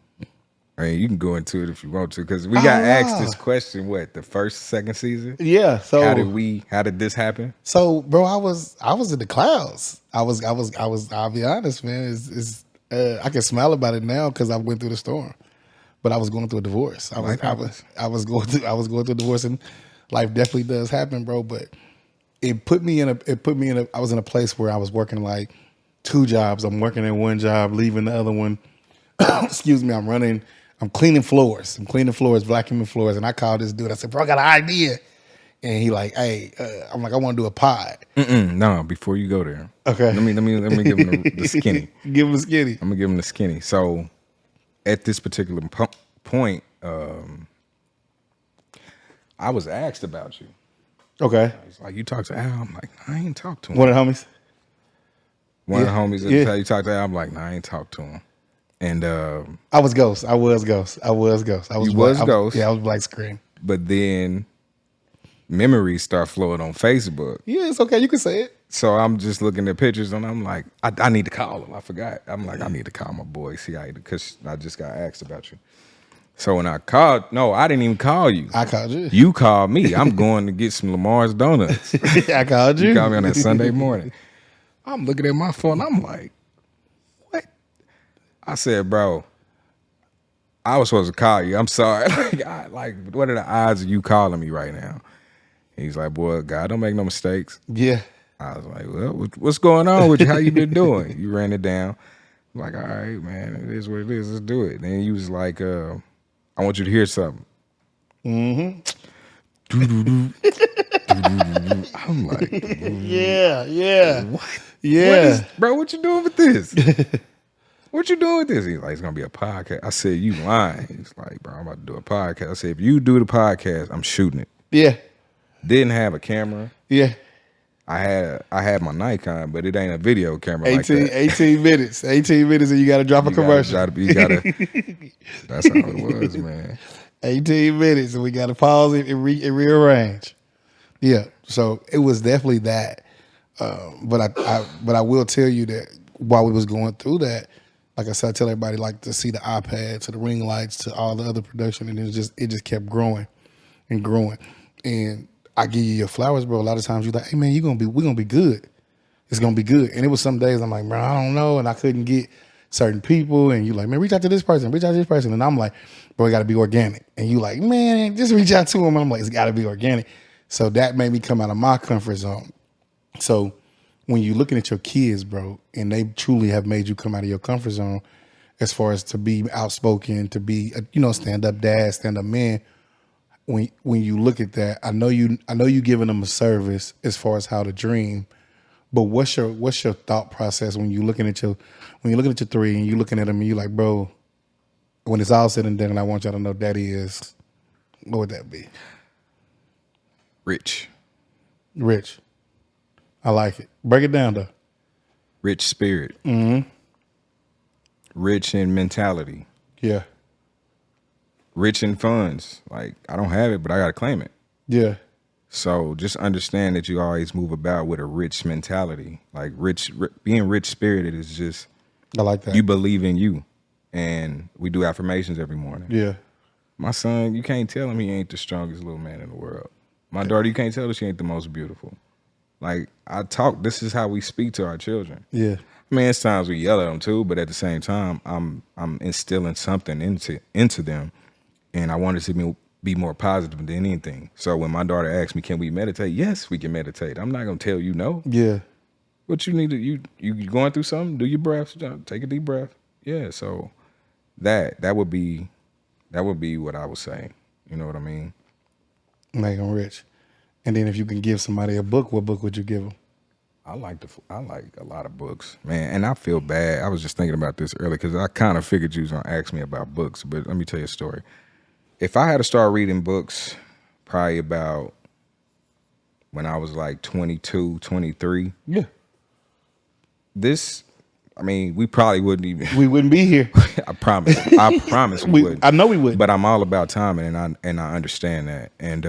I mean, you can go into it if you want to, because we got asked this question. What, the second season? Yeah. So How did this happen? So, bro, I was in the clouds. I'll be honest, man. I can smile about it now because I went through the storm, but I was going through a divorce. I was going through a divorce, and life definitely does happen, bro. But I was in a place where I was working like 2 jobs. I'm working at one job, leaving the other one. Excuse me. I'm cleaning floors. Vacuuming floors. And I called this dude. I said, bro, I got an idea. And he like, hey, I'm like, I want to do a pod. No, before you go there, okay. Let me give him the skinny. Give him the skinny. I'm gonna give him the skinny. So, at this particular point, I was asked about you. Okay. It's like, you talk to Al. I'm like, nah, I ain't talked to him. One of the homies. One of the homies. Yeah. You talk to Al. I'm like, nah, I ain't talked to him. And I was Ghost. I was Ghost. Yeah, I was Black Screen. But then memories start flowing on Facebook. Yeah, it's okay. You can say it. So I'm just looking at pictures and I'm like, I need to call him. I forgot. I'm like, I need to call my boy, see how he, because I just got asked about you. So when I called, no, I didn't even call you. I called you. You called me. I'm going to get some Lamar's Donuts. I called you. You called me on that Sunday morning. I'm looking at my phone. I'm like, what? I said, bro, I was supposed to call you. I'm sorry. What are the odds of you calling me right now? He's like, boy, God, don't make no mistakes. Yeah. I was like, well, what's going on with you? How you been doing? You ran it down. I'm like, all right, man, it is what it is. Let's do it. Then he was like, I want you to hear something. Mm-hmm. I'm like, yeah. What? Yeah. Bro, what you doing with this? What you doing with this? He's like, it's going to be a podcast. I said, you lying. He's like, bro, I'm about to do a podcast. I said, if you do the podcast, I'm shooting it. Yeah. Didn't have a camera. Yeah. I had my Nikon, but it ain't a video camera 18, like that. 18 minutes. 18 minutes and you got to drop a commercial. You gotta, that's how it was, man. 18 minutes and we got to pause it and rearrange. Yeah. So it was definitely that. But I will tell you that while we was going through that, like I said, I tell everybody like to see the iPad, to the ring lights, to all the other production, and it just kept growing and growing. And I give you your flowers, bro. A lot of times you're like, hey man, we're gonna be good. It's gonna be good. And it was some days I'm like, bro, I don't know, and I couldn't get certain people, and you like, man, reach out to this person, and I'm like, bro, it gotta be organic. And you like, man, just reach out to him. And I'm like, it's gotta be organic. So that made me come out of my comfort zone. So when you're looking at your kids, bro, and they truly have made you come out of your comfort zone, as far as to be outspoken, to be a stand-up dad, stand-up man. When you look at that, I know you giving them a service as far as how to dream, but what's your thought process when you're looking at your 3 and you looking at them and you like, bro, when it's all said and done, and I want y'all to know Daddy is, what would that be? Rich. I like it. Break it down though. Rich spirit. Mm-hmm. Rich in mentality. Yeah. Rich in funds. Like, I don't have it, but I got to claim it. Yeah. So just understand that you always move about with a rich mentality. Like being rich spirited is just, I like that. You believe in you. And we do affirmations every morning. Yeah. My son, you can't tell him he ain't the strongest little man in the world. My daughter, you can't tell her she ain't the most beautiful. Like, this is how we speak to our children. Yeah. I mean, it's times we yell at them too, but at the same time, I'm instilling something into them. And I want it to be more positive than anything. So when my daughter asks me, can we meditate? Yes, we can meditate. I'm not going to tell you no. Yeah. What you need to, you going through something? Do your breath. Take a deep breath. Yeah, so that would be what I would say. You know what I mean? Make them rich. And then if you can give somebody a book, what book would you give them? I like a lot of books, man. And I feel bad. I was just thinking about this earlier because I kind of figured you was going to ask me about books. But let me tell you a story. If I had to start reading books probably about when I was like 22, 23. Yeah. This I mean, we probably wouldn't even. We wouldn't be here. I promise. I promise we wouldn't. I know we would. But I'm all about timing, and I understand that. And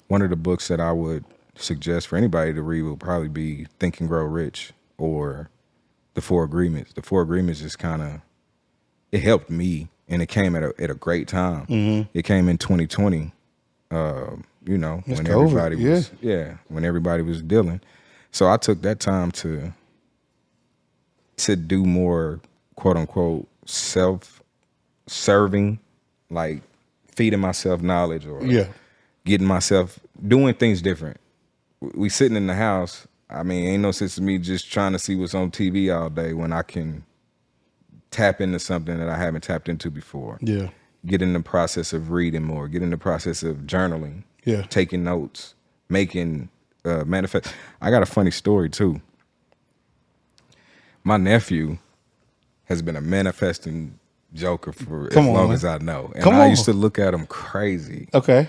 one of the books that I would suggest for anybody to read would probably be Think and Grow Rich or The Four Agreements. The Four Agreements is kind of, it helped me, and it came at a great time. Mm-hmm. It came in 2020. You know, it's when COVID, everybody was when everybody was dealing. So I took that time to do more quote unquote self-serving, like feeding myself knowledge or getting myself doing things different. We sitting in the house. I mean, ain't no sense to me just trying to see what's on TV all day when I can tap into something that I haven't tapped into before. Yeah. Get in the process of reading more, get in the process of journaling, taking notes, making manifest. I got a funny story too. My nephew has been a manifesting joker for as long as I know. And I used to look at him crazy. Okay.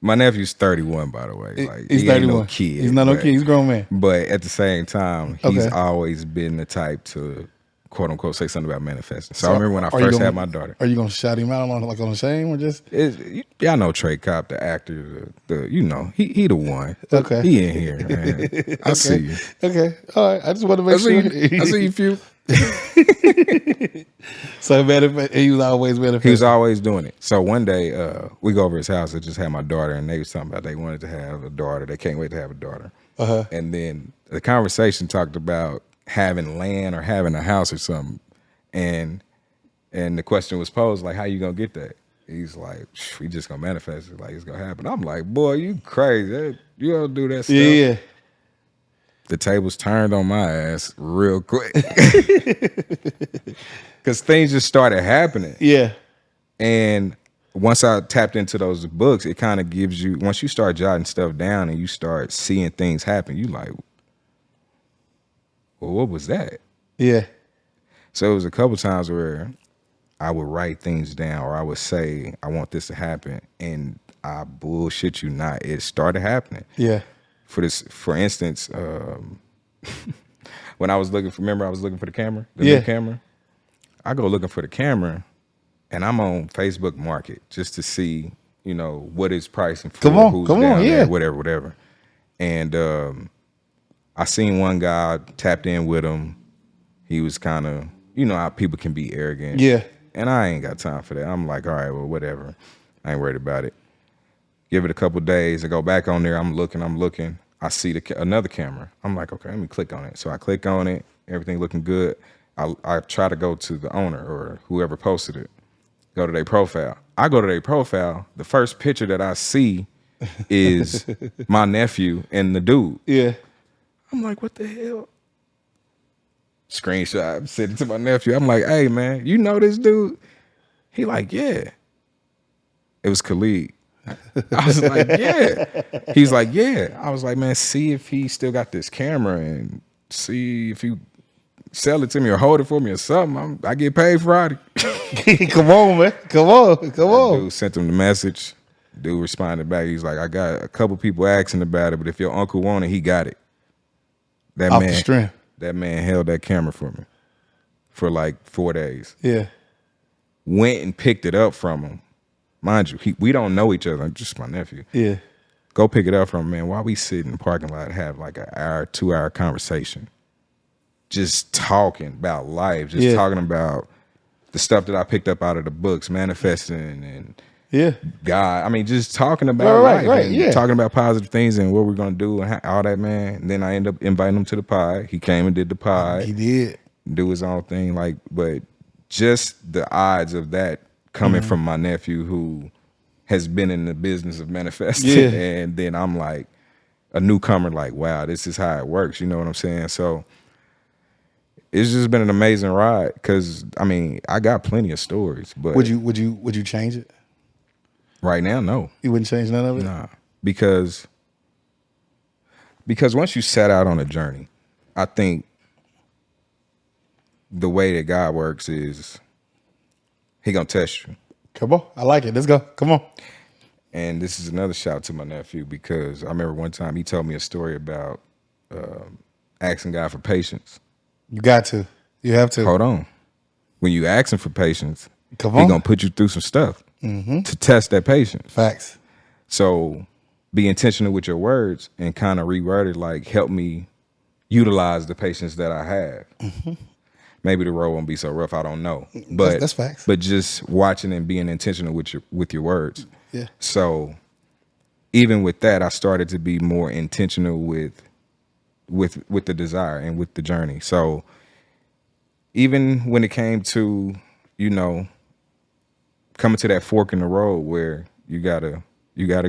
My nephew's 31, by the way. Like, he's he 31. ain't no kid. He's not no kid. He's a grown man. But at the same time, he's always been the type to quote unquote say something about manifesting. So I remember when I first had my daughter. Are you gonna shout him out on shame or just? Y'all know Trey Copp, the actor, he the one. Okay, he in here, man. I see you. Okay, all right. I just want to make sure. I see you few. So he was always manifesting. He was always doing it. So one day we go over his house. I just had my daughter, and they was talking about they wanted to have a daughter. They can't wait to have a daughter. And then the conversation talked about having land or having a house or something, and the question was posed like, how you gonna get that? He's like, we just gonna manifest it, like it's gonna happen. I'm like, boy, you crazy. You don't do that stuff. Yeah. The tables turned on my ass real quick because things just started happening. Yeah. And once I tapped into those books, it kind of gives you, once you start jotting stuff down and you start seeing things happen, you like, well, what was that? Yeah. So it was a couple times where I would write things down or I would say, I want this to happen. And I bullshit you not, it started happening. Yeah. For instance, when I was looking for the camera, new camera. I go looking for the camera and I'm on Facebook Market just to see, what is pricing for who's down there, whatever. And I seen one guy, tapped in with him. He was kind of, how people can be arrogant. Yeah. And I ain't got time for that. I'm like, all right, well, whatever. I ain't worried about it. Give it a couple days. I go back on there. I'm looking. I see another camera. I'm like, okay, let me click on it. So I click on it. Everything looking good. I try to go to the owner or whoever posted it. Go to their profile. I go to their profile. The first picture that I see is my nephew and the dude. Yeah. I'm like, what the hell? Screenshot, send it to my nephew. I'm like, hey, man, you know this dude? He like, yeah. It was Khalid. I was like, yeah. He's like, yeah. I was like, man, see if he still got this camera and see if you sell it to me or hold it for me or something. I get paid Friday. Come on, man. Come on. Dude sent him the message. Dude responded back. He's like, I got a couple people asking about it, but if your uncle want it, he got it. Off the strength. That man held that camera for me for like 4 days. Yeah. Went and picked it up from him. Mind you, we don't know each other. I'm just my nephew. Yeah. Go pick it up from him, man. While we sit in the parking lot, have like an hour, 2 hour conversation. Just talking about life. Just talking about the stuff that I picked up out of the books, manifesting and God. I mean, just talking about life. And talking about positive things and what we're going to do and all that, man. And then I ended up inviting him to the pod. He came and did the pod. He did. Do his own thing. But just the odds of that coming from my nephew who has been in the business of manifesting. Yeah. And then I'm like a newcomer, like, wow, this is how it works. You know what I'm saying? So it's just been an amazing ride because, I mean, I got plenty of stories. But would you change it? Right now, no. You wouldn't change none of it? Nah. Because once you set out on a journey, I think the way that God works is he gonna test you. Come on. I like it. Let's go. Come on. And this is another shout to my nephew because I remember one time he told me a story about asking God for patience. You got to. You have to. Hold on. When you asking for patience, Come he on. gonna put you through some stuff to test that patience. Facts. So be intentional with your words and kind of reword it like help me utilize the patience that I have. Maybe the road won't be so rough. I don't know, but that's facts. But just watching and being intentional with your words. Yeah. So even with that, I started to be more intentional with the desire and with the journey. So even when it came to, coming to that fork in the road where you gotta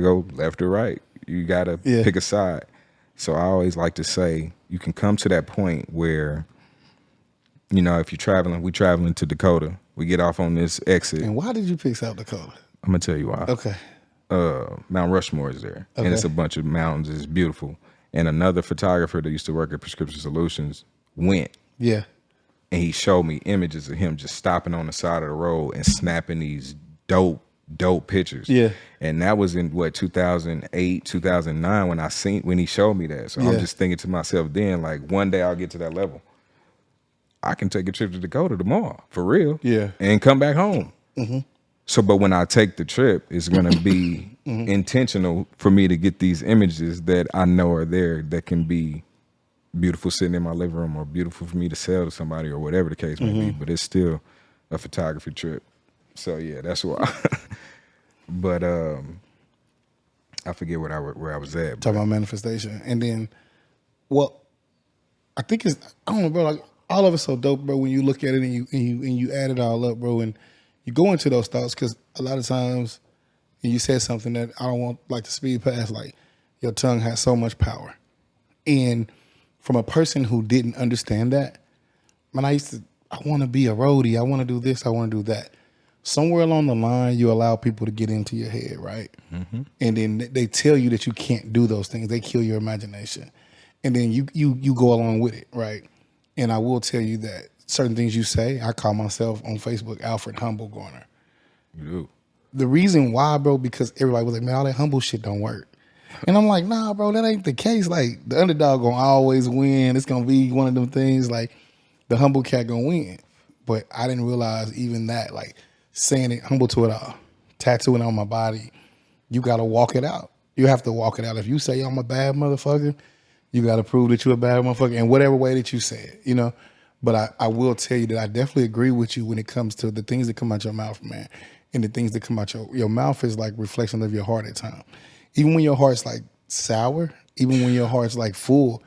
go left or right, you gotta pick a side. So I always like to say you can come to that point where, if we traveling to Dakota, we get off on this exit. And why did you pick South Dakota? I'm gonna tell you why. Okay. Mount Rushmore is there, and it's a bunch of mountains. It's beautiful. And another photographer that used to work at Prescription Solutions went. Yeah. And he showed me images of him just stopping on the side of the road and snapping these dope pictures. Yeah. And that was in 2008, 2009 when he showed me that. So I'm just thinking to myself then, like, one day I'll get to that level. I can take a trip to Dakota tomorrow, for real. Yeah. And come back home. So, but when I take the trip, it's going to be intentional for me to get these images that I know are there that can be beautiful sitting in my living room or beautiful for me to sell to somebody or whatever the case may be. But it's still a photography trip. So, yeah, that's why. But I forget where I was at. Talking about manifestation. And then, I think I don't know, bro, like all of it's so dope, bro, when you look at it and you add it all up, bro, and you go into those thoughts, because a lot of times, and you said something that I don't want like to speed past, like your tongue has so much power. And from a person who didn't understand that, man, I want to be a roadie. I want to do this. I want to do that. Somewhere along the line, you allow people to get into your head, right? And then they tell you that you can't do those things. They kill your imagination. And then you go along with it, right? And I will tell you that certain things you say, I call myself on Facebook Alfred Humble Garner. You do. The reason why, bro, because everybody was like, man, all that humble shit don't work. And I'm like, nah, bro, that ain't the case. Like, the underdog gonna always win. It's gonna be one of them things, like, the humble cat gonna win. But I didn't realize even that, like, saying it, humble to it all, tattooing on my body, you gotta walk it out. You have to walk it out. If you say I'm a bad motherfucker, you gotta prove that you're a bad motherfucker in whatever way that you say it, But I will tell you that I definitely agree with you when it comes to the things that come out your mouth, man. And the things that come out your mouth is like reflection of your heart at times. Even when your heart's like sour, even when your heart's like full,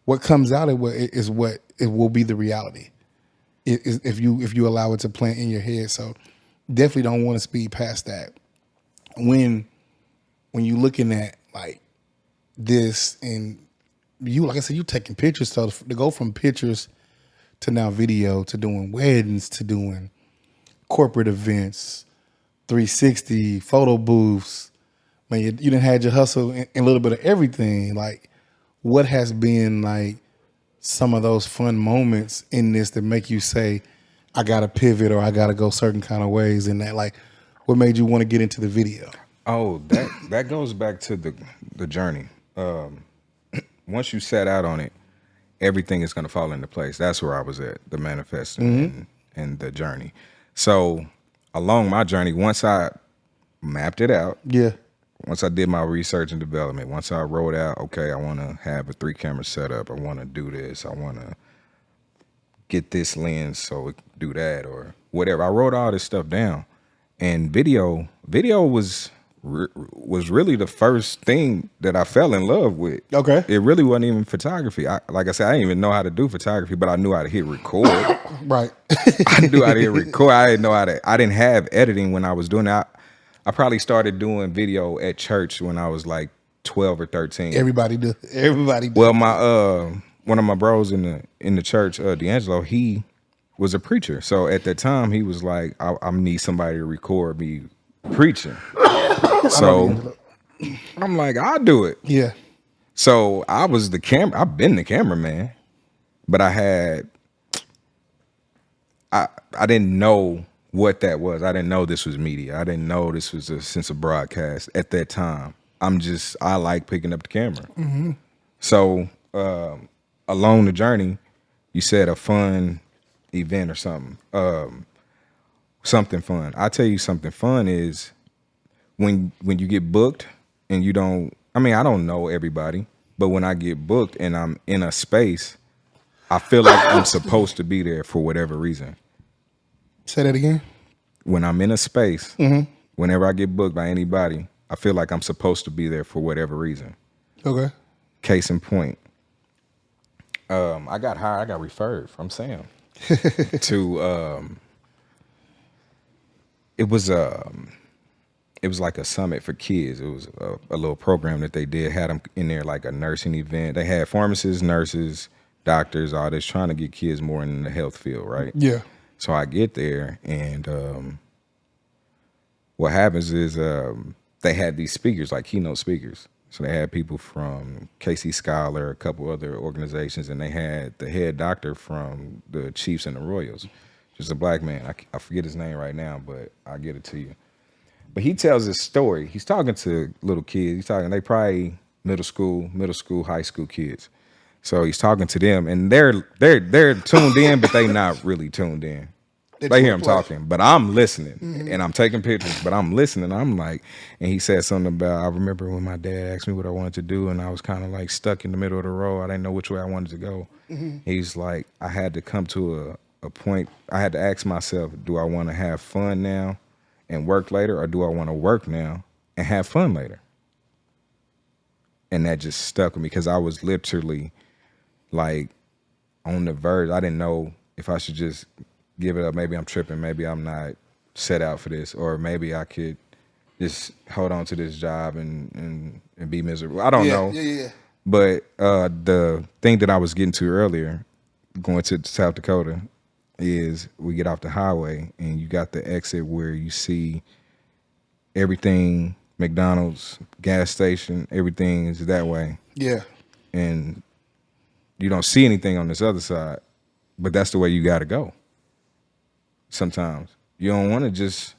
what comes out is what it will be the reality. If you allow it to plant in your head. So definitely don't want to speed past that. When you're looking at like this and you, like I said, you taking pictures. So to go from pictures to now video, to doing weddings, to doing corporate events, 360, photo booths. Man, you done had your hustle in a little bit of everything. Like, what has been like some of those fun moments in this that make you say, I got to pivot or I got to go certain kind of ways in that? Like, what made you want to get into the video? Oh, that goes back to the journey. Once you set out on it, everything is going to fall into place. That's where I was at, the manifesting and the journey. So along my journey, once I mapped it out, once I did my research and development, once I wrote out, okay, I want to have a 3-camera setup. I want to do this. I want to get this lens so it can do that or whatever. I wrote all this stuff down, and video was really the first thing that I fell in love with. Okay. It really wasn't even photography. Like I said, I didn't even know how to do photography, but I knew how to hit record. Right. I knew how to hit record. I didn't have editing when I was doing that. I probably started doing video at church when I was like 12 or 13. Everybody do. Well, my one of my bros in the church, D'Angelo, he was a preacher. So at that time, he was like, I need somebody to record me preaching. So I'm like, I'll do it. Yeah. So I was I've been the cameraman, but I didn't know what that was. I didn't know this was media. I didn't know this was a sense of broadcast at that time. I like picking up the camera. So along the journey, you said a fun event or something. Something fun. I tell you something fun is when you get booked and you don't. I mean, I don't know everybody, but when I get booked and I'm in a space, I feel like I'm supposed to be there for whatever reason. Say that again. When I'm in a space, whenever I get booked by anybody, I feel like I'm supposed to be there for whatever reason. Okay. Case in point, I got referred from Sam to it was like a summit for kids. It was a little program that they did, had them in there like a nursing event. They had pharmacists, nurses, doctors, all this, trying to get kids more in the health field, right? Yeah. So I get there, and what happens is they had these speakers, like keynote speakers. So they had people from KC Scholar, a couple other organizations, and they had the head doctor from the Chiefs and the Royals, just a black man. I forget his name right now, but I'll get it to you. But he tells this story. He's talking to little kids. They probably middle school, high school kids. So he's talking to them, and they're tuned in, but they not really tuned in. They hear him talking, but I'm listening, and I'm taking pictures, but I'm listening. I'm like, and he said something about, I remember when my dad asked me what I wanted to do, and I was kind of like stuck in the middle of the road. I didn't know which way I wanted to go. He's like, I had to come to a point. I had to ask myself, do I want to have fun now and work later, or do I want to work now and have fun later? And that just stuck with me because I was literally like on the verge. I didn't know if I should just give it up. Maybe I'm tripping. Maybe I'm not set out for this, or maybe I could just hold on to this job and be miserable. I don't know. Yeah. But the thing that I was getting to earlier, going to South Dakota, is we get off the highway and you got the exit where you see everything, McDonald's, gas station, everything is that way. Yeah. And you don't see anything on this other side, but that's the way you got to go. Sometimes you don't want to just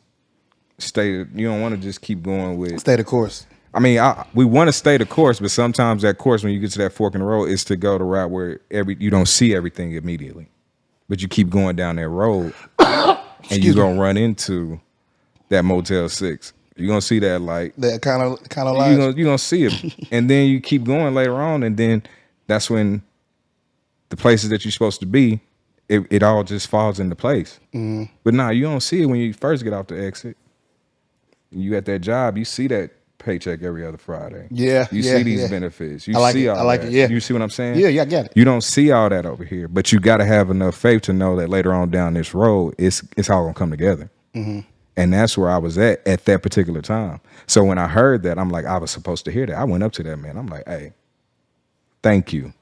stay. You don't want to just keep going with. Stay the course. I mean, we want to stay the course, but sometimes that course, when you get to that fork in the road, is to go the route where you don't see everything immediately, but you keep going down that road, and you're gonna run into that Motel 6. You're gonna see that light. That kind of light. You're gonna see it, and then you keep going later on, and then that's when the places that you're supposed to be, it all just falls into place. But nah, you don't see it when you first get off the exit. You at that job, you see that paycheck every other Friday. Yeah, you see these benefits. You I like see it. all I like that. it. Yeah, you see what I'm saying? Yeah, I get it. You don't see all that over here, but you got to have enough faith to know that later on down this road, it's all gonna come together. And that's where I was at that particular time. So when I heard that, I'm like, I was supposed to hear that. I went up to that man. I'm like, hey, thank you.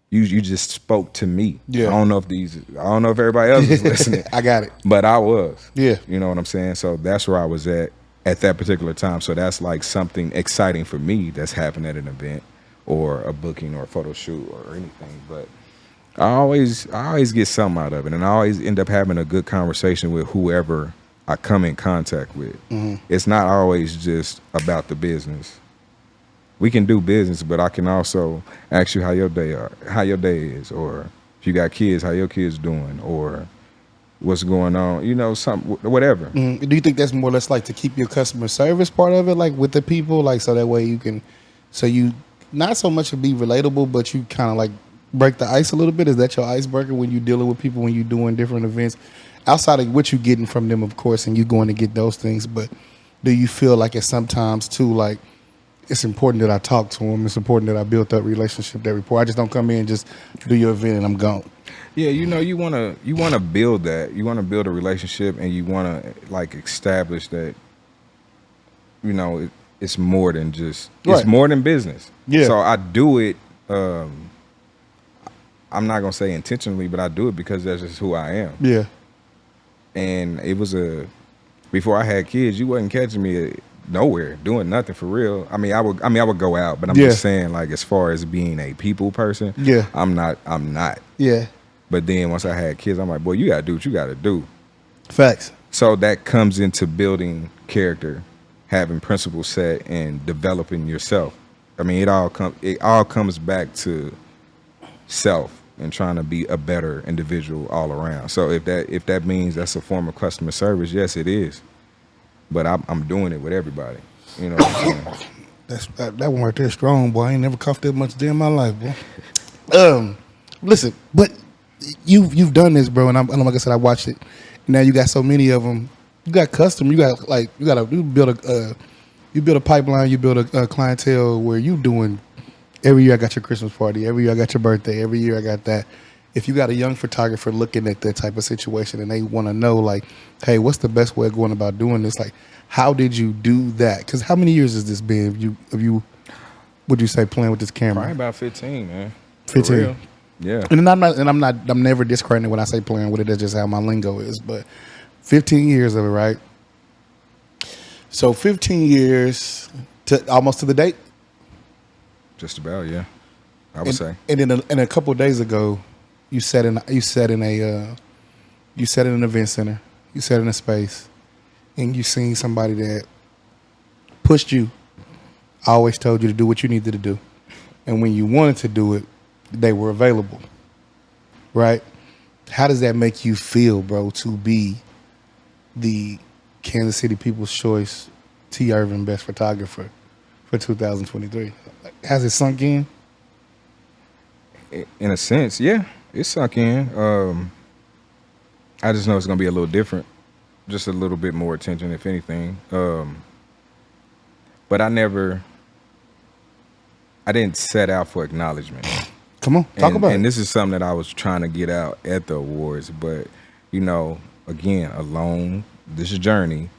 You just spoke to me. Yeah. I don't know if everybody else was listening. I got it. But I was. Yeah. You know what I'm saying? So that's where I was at that particular time. So that's like something exciting for me that's happened at an event or a booking or a photo shoot or anything. But I always get something out of it, and I always end up having a good conversation with whoever I come in contact with. It's not always just about the business. We can do business, but I can also ask you how your day is, or if you got kids, how your kids doing, or what's going on, whatever. Do you think that's more or less like to keep your customer service part of it, like with the people, like so that way you not so much to be relatable, but you kind of like break the ice a little bit? Is that your icebreaker when you're dealing with people, when you're doing different events? Outside of what you're getting from them, of course, and you're going to get those things, but do you feel like it's sometimes too, like, it's important that I talk to them, it's important that I build that relationship, that rapport? I just don't come in and just do your event and I'm gone. Yeah, you wanna build that. You wanna build a relationship, and you wanna like establish that, it's more than just it's more than business. Yeah. So I do it. I'm not gonna say intentionally, but I do it because that's just who I am. Yeah. And it was before I had kids, you wasn't catching me nowhere doing nothing for real. I would go out, but I'm just saying, like, as far as being a people person, I'm not. Yeah. But then once I had kids, I'm like, boy, you gotta do what you gotta do. Facts. So that comes into building character, having principles set, and developing yourself. I mean, it all comes back to self. and trying to be a better individual all around. So if that means that's a form of customer service, yes, it is. But I'm doing it with everybody. You know what I'm saying? That one right there strong, boy. I ain't never coughed that much day in my life, boy. Listen, but you've done this, bro, and like I said, I watched it. Now you got so many of them. You got custom. You build a pipeline. You build a clientele where you doing. Every year I got your Christmas party. Every year I got your birthday. Every year I got that. If you got a young photographer looking at that type of situation and they want to know, like, hey, what's the best way of going about doing this? Like, how did you do that? Because how many years has this been? Would you say playing with this camera? Probably about 15, man. 15. Yeah. And I'm never discrediting when I say playing with it. That's just how my lingo is. But 15 years of it, right? So 15 years to almost to the date. Just about, yeah. I would say. And a couple of days ago, you sat in an event center, you sat in a space, and you seen somebody that pushed you, always told you to do what you needed to do, and when you wanted to do it, they were available, right? How does that make you feel, bro, to be the Kansas City People's Choice Tee Ervin Best Photographer for 2023? Has it sunk in? In a sense, yeah, it sunk in. I just know it's gonna be a little different, just a little bit more attention, if anything. But I didn't set out for acknowledgement. Come on, talk about it. And this is something that I was trying to get out at the awards, but again, alone, this is a journey.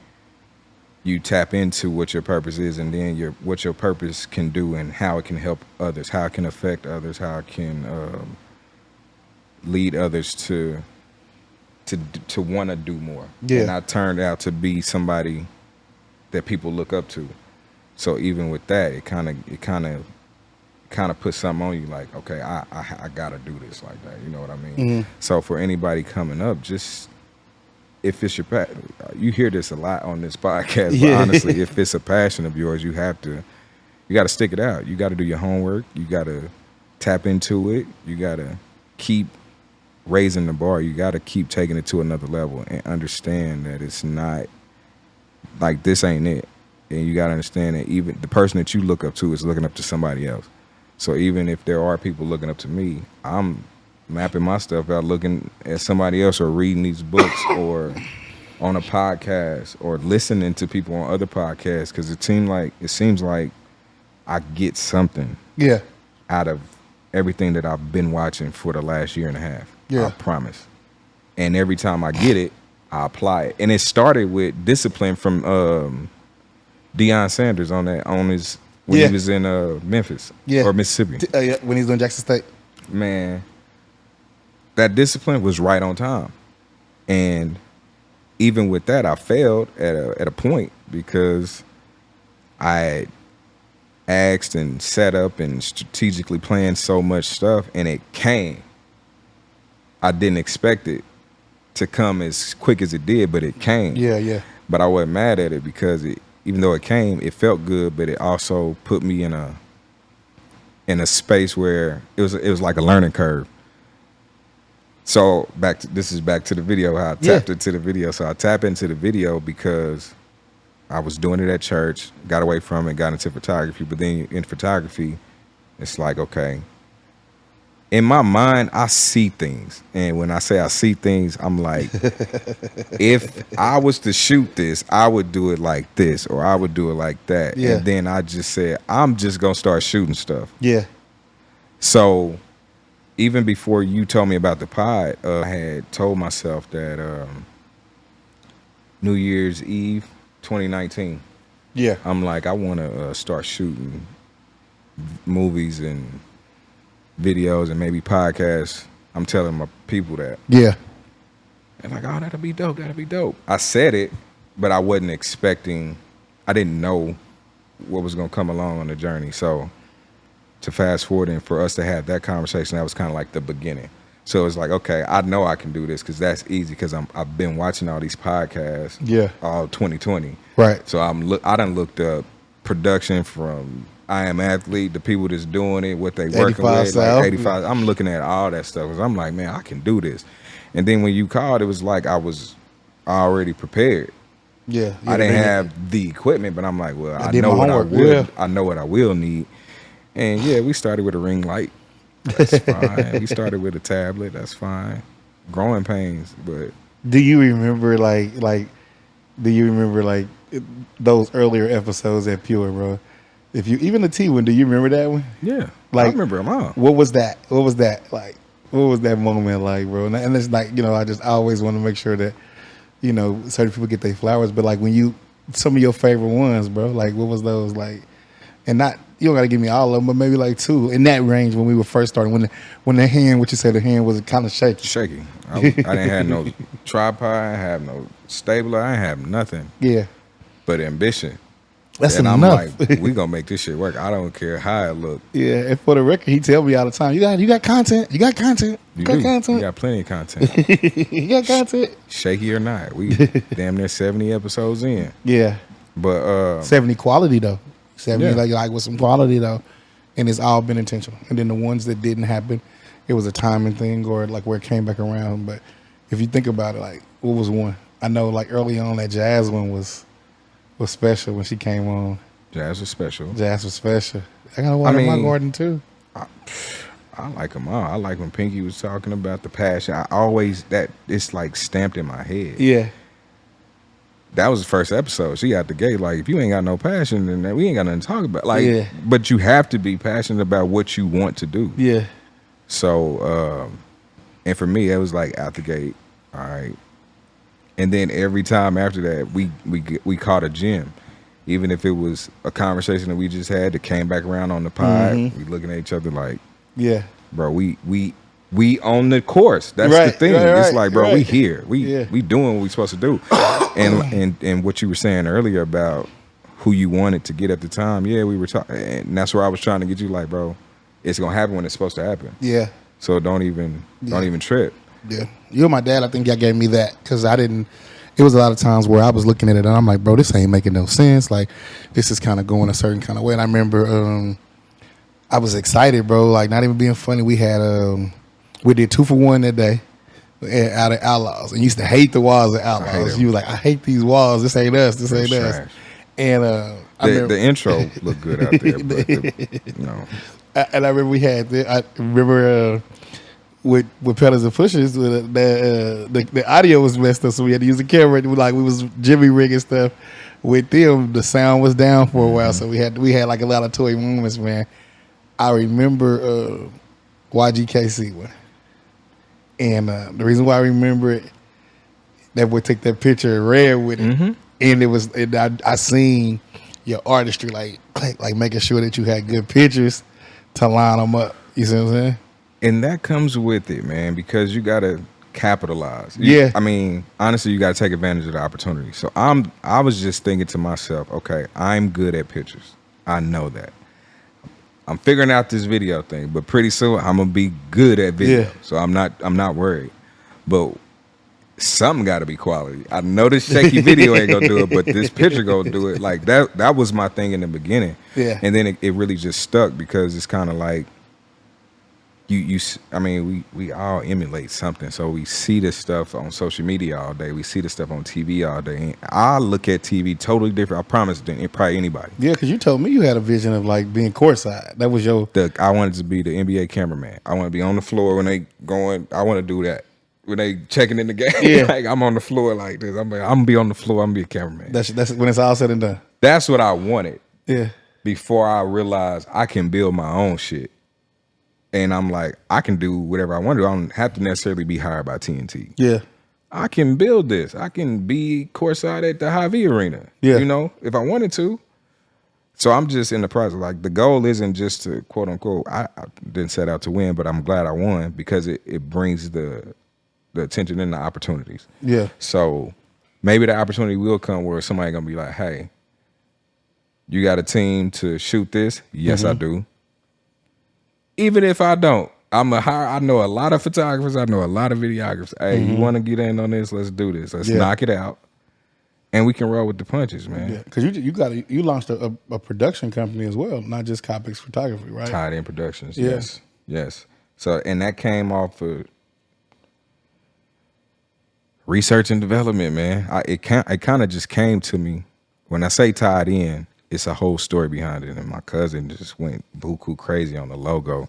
You tap into what your purpose is, and then what your purpose can do, and how it can help others, how it can affect others, how it can lead others to want to do more. Yeah. And I turned out to be somebody that people look up to. So even with that, it kind of puts something on you, like, okay, I gotta do this like that. You know what I mean? Mm-hmm. So for anybody coming up, just if it's your passion, you hear this a lot on this podcast, but honestly, if it's a passion of yours, you got to stick it out. You got to do your homework. You got to tap into it. You got to keep raising the bar. You got to keep taking it to another level and understand that it's not like this ain't it. And you got to understand that even the person that you look up to is looking up to somebody else. So even if there are people looking up to me, I'm mapping my stuff out, looking at somebody else, or reading these books, or on a podcast, or listening to people on other podcasts, because it seems like I get something out of everything that I've been watching for the last year and a half. Yeah. I promise. And every time I get it, I apply it. And it started with discipline from Deion Sanders when he was in Memphis or Mississippi. When he was doing Jackson State. Man, that discipline was right on time. And even with that, I failed at a point, because I asked and set up and strategically planned so much stuff, and it came. I didn't expect it to come as quick as it did, but it came. Yeah. But I wasn't mad at it, because even though it came, it felt good, but it also put me in a space where it was like a learning curve. So this is back to the video, how I tapped into the video. So I tap into the video because I was doing it at church, got away from it, got into photography. But then in photography, it's like, okay, in my mind, I see things. And when I say I see things, I'm like, if I was to shoot this, I would do it like this, or I would do it like that. Yeah. And then I just said, I'm just going to start shooting stuff. Yeah. So even before you told me about the pod, I had told myself that New Year's Eve 2019, I'm like, I want to start shooting movies and videos and maybe podcasts. I'm telling my people that. Yeah. And like, oh, that'll be dope. I said it, but I wasn't expecting, I didn't know what was going to come along on the journey. So to fast forward and for us to have that conversation, that was kind of like the beginning. So it's like, okay, I know I can do this, because that's easy, because I've been watching all these podcasts all 2020. Right. So I done looked up production from I Am Athlete, the people that's doing it, what they working 85 with, South. like 85. I'm looking at all that stuff because I'm like, man, I can do this. And then when you called, it was like I was already prepared. Yeah. I didn't have the equipment, but I'm like, well, I did know my what I homework, will. yeah. I know what I will need. And yeah, we started with a ring light. That's fine. We started with a tablet. That's fine. Growing pains, but Do you remember those earlier episodes at Pure, bro? If you even the T one, do you remember that one? yeah, Like, I remember them all. What was that? What was that like? What was that moment like, bro? And it's like, I always want to make sure that, certain people get their flowers. But like some of your favorite ones, bro, like what was those like? And not, you don't got to give me all of them, but maybe like two in that range when we were first starting, when the hand, what you said, the hand was kind of shaky. Shaky. I didn't have no tripod. I didn't have no stabilizer. I didn't have nothing. Yeah. But ambition. That's and enough. I'm like, we gonna make this shit work. I don't care how it look. Yeah, and for the record, he tell me all the time, you got content. You got content. You got You content. got plenty of content. You got content. Shaky or not, we damn near 70 episodes in. Yeah. But 70 quality though. 70 Yeah. like with some quality though. And it's all been intentional. And then the ones that didn't happen, it was a timing thing or like where it came back around. But if you think about it, like what was one? I know like early on that Jazz one was special when she came on. Jazz was special. Jazz was special. I got one in my garden too. I like them all. I like when Pinky was talking about the passion. It's like stamped in my head. Yeah. That was the first episode. She out the gate like, if you ain't got no passion, then we ain't got nothing to talk about. Like, Yeah. but you have to be passionate about what you want to do. Yeah. So, and for me, it was like out the gate. All right. And then every time after that, we caught a gem. Even if it was a conversation that we just had that came back around on the pod, we looking at each other like, Yeah. bro, we on the course. That's the Right, thing. right, It's like, bro, right. we here. We doing what we supposed to do. and what you were saying earlier about who you wanted to get at the time, yeah, we were talking, and that's where I was trying to get you like, bro, it's gonna happen when it's supposed to happen. Yeah. So don't even trip. Yeah. You and my dad, I think y'all gave me that because I didn't. It was a lot of times where I was looking at it and I'm like, bro, this ain't making no sense. Like, this is kind of going a certain kind of way. And I remember I was excited, bro. Like, not even being funny. We had we did 2 for 1 that day out of Outlaws, and you used to hate the walls of Outlaws. You were like, I hate these walls. This ain't us. This ain't us. Trash. And The intro looked good out there, but and I remember we had. I remember. With pedals and pushes, the audio was messed up, so we had to use the camera. Like we was jimmy rigging stuff with them. The sound was down for a while, so we had like a lot of toy moments, man. I remember YGKC one, and the reason why I remember it, that boy took that picture and ran with it, and it was. And I seen your artistry, like making sure that you had good pictures to line them up. You see what I'm saying? and that comes with it, man, because you gotta capitalize. Yeah. I mean, honestly, you gotta take advantage of the opportunity. So I was just thinking to myself, okay, I'm good at pictures. I know that. I'm figuring out this video thing, but pretty soon I'm gonna be good at video. Yeah. So I'm not worried. But something gotta be quality. I know this shaky video ain't gonna do it, but this picture gonna do it. Like that was my thing in the beginning. Yeah. And then it really just stuck because it's kind of like I mean, we all emulate something. So we see this stuff on social media all day. We see this stuff on TV all day. And I look at TV totally different, I promise, than probably anybody. Yeah, because you told me you had a vision of like being courtside. That was your... I wanted to be the NBA cameraman. I want to be on the floor when they going. I want to do that. When they checking in the game, Yeah. like I'm on the floor like this. I'm gonna be on the floor. I'm gonna be a cameraman. That's when it's all said and done. That's what I wanted. Yeah. Before I realized I can build my own shit. And I'm like, I can do whatever I want to do. I don't have to necessarily be hired by TNT. Yeah. I can build this. I can be courtside at the Hy-Vee Arena. Yeah. You know, if I wanted to. So I'm just in the process. Like, the goal isn't just to, quote unquote, I didn't set out to win, but I'm glad I won because it brings the attention and the opportunities. Yeah. So maybe the opportunity will come where somebody gonna be like, hey, you got a team to shoot this? Yes, I do. Even if I don't, I know a lot of photographers. I know a lot of videographers. Hey, you want to get in on this? Let's do this. Let's knock it out. And we can roll with the punches, man. Yeah, because you launched a production company as well, not just Coppics Photography, right? Tied In Productions. Yeah. Yes. So, and that came off of research and development, man. It kind of just came to me. When I say tied in, it's a whole story behind it. And my cousin just went buku crazy on the logo.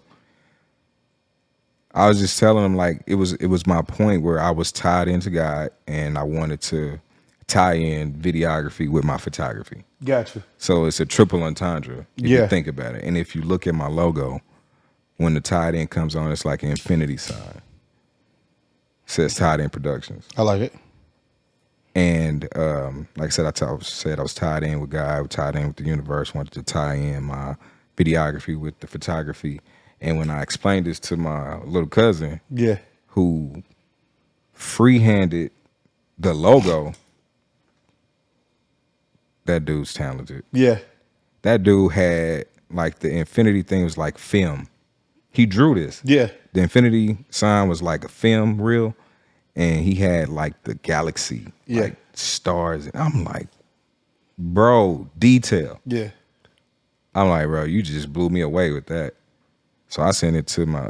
I was just telling him, like, it was my point where I was tied into God and I wanted to tie in videography with my photography. Gotcha. So it's a triple entendre if you think about it. And if you look at my logo, when the tied in comes on, it's like an infinity sign. It says Tied In Productions. I like it. And like I said, I was tied in with God, tied in with the universe, wanted to tie in my videography with the photography. And when I explained this to my little cousin, who free-handed the logo, that dude's talented. Yeah. That dude had, like, the infinity thing was like film. He drew this. Yeah. The infinity sign was like a film reel, and he had like the galaxy, like stars. And I'm like, bro, detail. Yeah. I'm like, bro, you just blew me away with that. So I sent it to my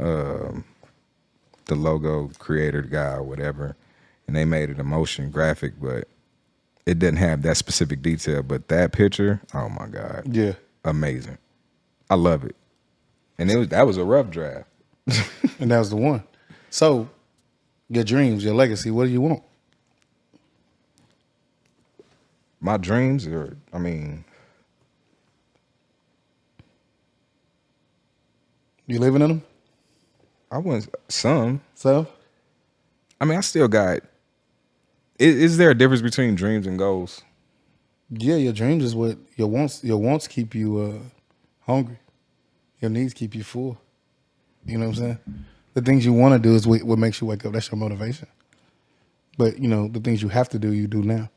the logo creator guy or whatever, and they made it a motion graphic, but it didn't have that specific detail. But that picture, oh my God. Yeah. Amazing. I love it. And that was a rough draft. And that was the one. So, your dreams, your legacy, what do you want? My dreams are, I mean, you living in them? I want some. So? I mean, I still got, is there a difference between dreams and goals? Yeah, your dreams is what your wants keep you hungry. Your needs keep you full. You know what I'm saying? The things you want to do is what makes you wake up. That's your motivation. But, you know, the things you have to do, you do now.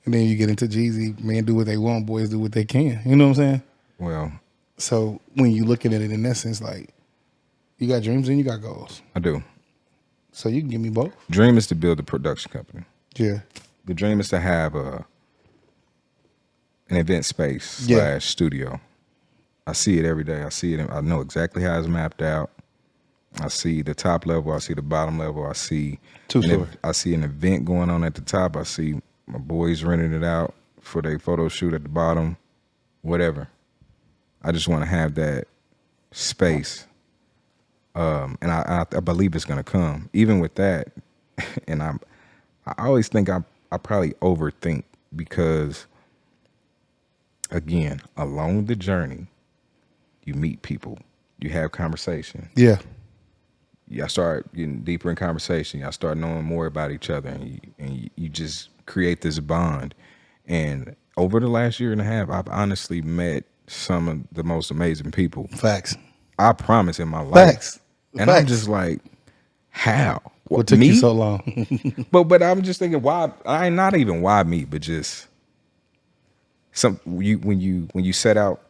And then you get into Jeezy, men do what they want, boys do what they can. You know what I'm saying? Well. So when you looking at it in that sense, like, you got dreams and you got goals. I do. So you can give me both. Dream is to build a production company. Yeah. The dream is to have an event space / studio. I see it every day. I see it. I know exactly how it's mapped out. I see the top level. I see the bottom level. I see I see an event going on at the top. I see my boys renting it out for their photo shoot at the bottom. Whatever. I just want to have that space, and I believe it's going to come. Even with that, and I always think I probably overthink because, again, along the journey, you meet people, you have conversation. Yeah. Y'all start getting deeper in conversation. Y'all start knowing more about each other, and you just create this bond. And over the last year and a half, I've honestly met some of the most amazing people. Facts. I promise in my life. Facts. And I'm just like, how? What took you so long? But I'm just thinking, why? I not even why me, but just when you set out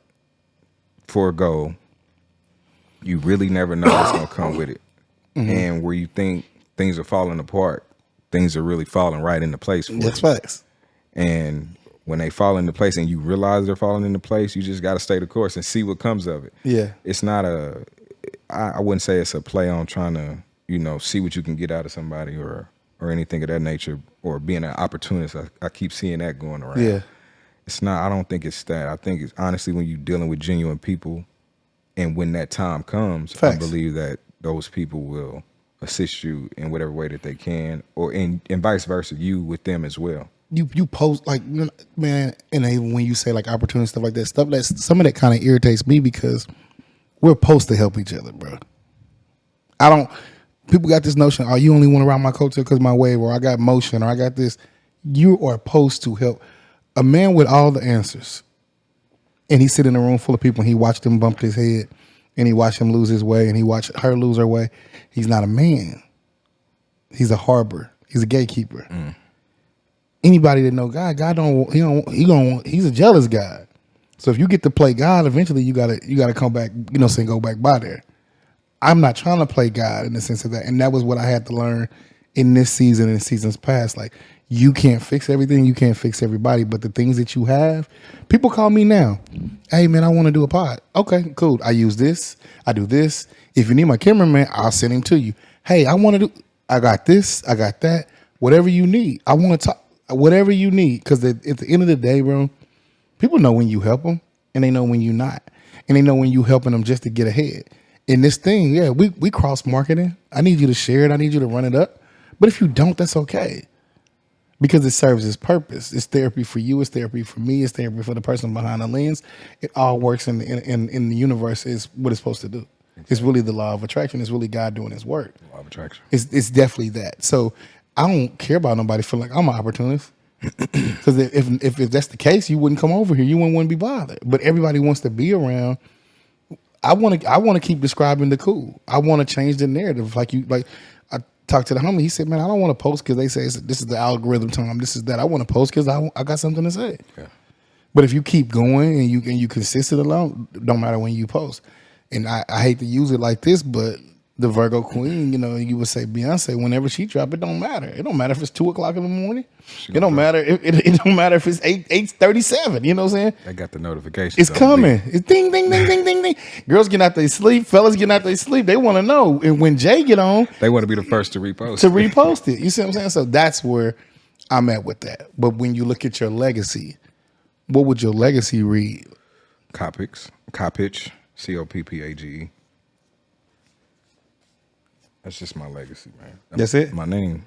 for a goal, you really never know what's gonna come with it. Mm-hmm. And where you think things are falling apart, things are really falling right into place for you. That's facts. And when they fall into place and you realize they're falling into place, you just got to stay the course and see what comes of it. Yeah. It's not I wouldn't say it's a play on trying to, see what you can get out of somebody or anything of that nature, or being an opportunist. I keep seeing that going around. Yeah. It's not, I don't think it's that. I think it's honestly when you're dealing with genuine people and when that time comes, facts. I believe that those people will assist you in whatever way that they can, or and vice versa, you with them as well. You post, like, man, and even when you say like opportunity stuff like that, some of that kind of irritates me because we're supposed to help each other, bro. People got this notion, you only want to ride my coattail because my wave, or I got motion, or I got this. You are supposed to help. A man with all the answers, and he sit in a room full of people and he watched them bump his head, and he watched him lose his way, and he watched her lose her way. He's not a man. He's a harbor. He's a gatekeeper. Mm. Anybody that know God he's a jealous God. So if you get to play God, eventually you gotta come back, go back by there. I'm not trying to play God in the sense of that. And that was what I had to learn in this season and seasons past. Like, you can't fix everything, you can't fix everybody, but the things that you have, people call me now. Hey man, I want to do a pod. Okay, cool. I use this. I do this. If you need my cameraman, I'll send him to you. Hey, I got this. I got that. Whatever you need. I want to talk. Whatever you need. Because at the end of the day, bro, people know when you help them, and they know when you not, and they know when you helping them just to get ahead. In this thing, yeah, we cross marketing. I need you to share it. I need you to run it up. But if you don't, that's okay. Because it serves its purpose. It's therapy for you. It's therapy for me. It's therapy for the person behind the lens. It all works in the universe. Is what it's supposed to do. Exactly. It's really the law of attraction. It's really God doing His work. Law of attraction. It's definitely that. So I don't care about nobody feeling like I'm an opportunist. Because if that's the case, you wouldn't come over here. You wouldn't want to be bothered. But everybody wants to be around. I want to keep describing the cool. I want to change the narrative. Like I talked to the homie. He said, "Man, I don't want to post because they say this is the algorithm time. This is that. I want to post because I got something to say." Yeah. But if you keep going and you consistent alone, don't matter when you post. And I hate to use it like this, but the Virgo Queen, you would say Beyonce, whenever she drop, it don't matter. It don't matter if it's 2:00 in the morning. It don't matter. It don't matter if it's 8:37. You know what I'm saying? I got the notification. It's coming. It's ding, ding, ding, ding, ding, ding. Girls getting out their sleep. Fellas getting out their sleep. They want to know. And when Jay get on, they want to be the first to repost. It. You see what I'm saying? So that's where I'm at with that. But when you look at your legacy, what would your legacy read? Coppage, Coppage. That's just my legacy, man. That's it? My name.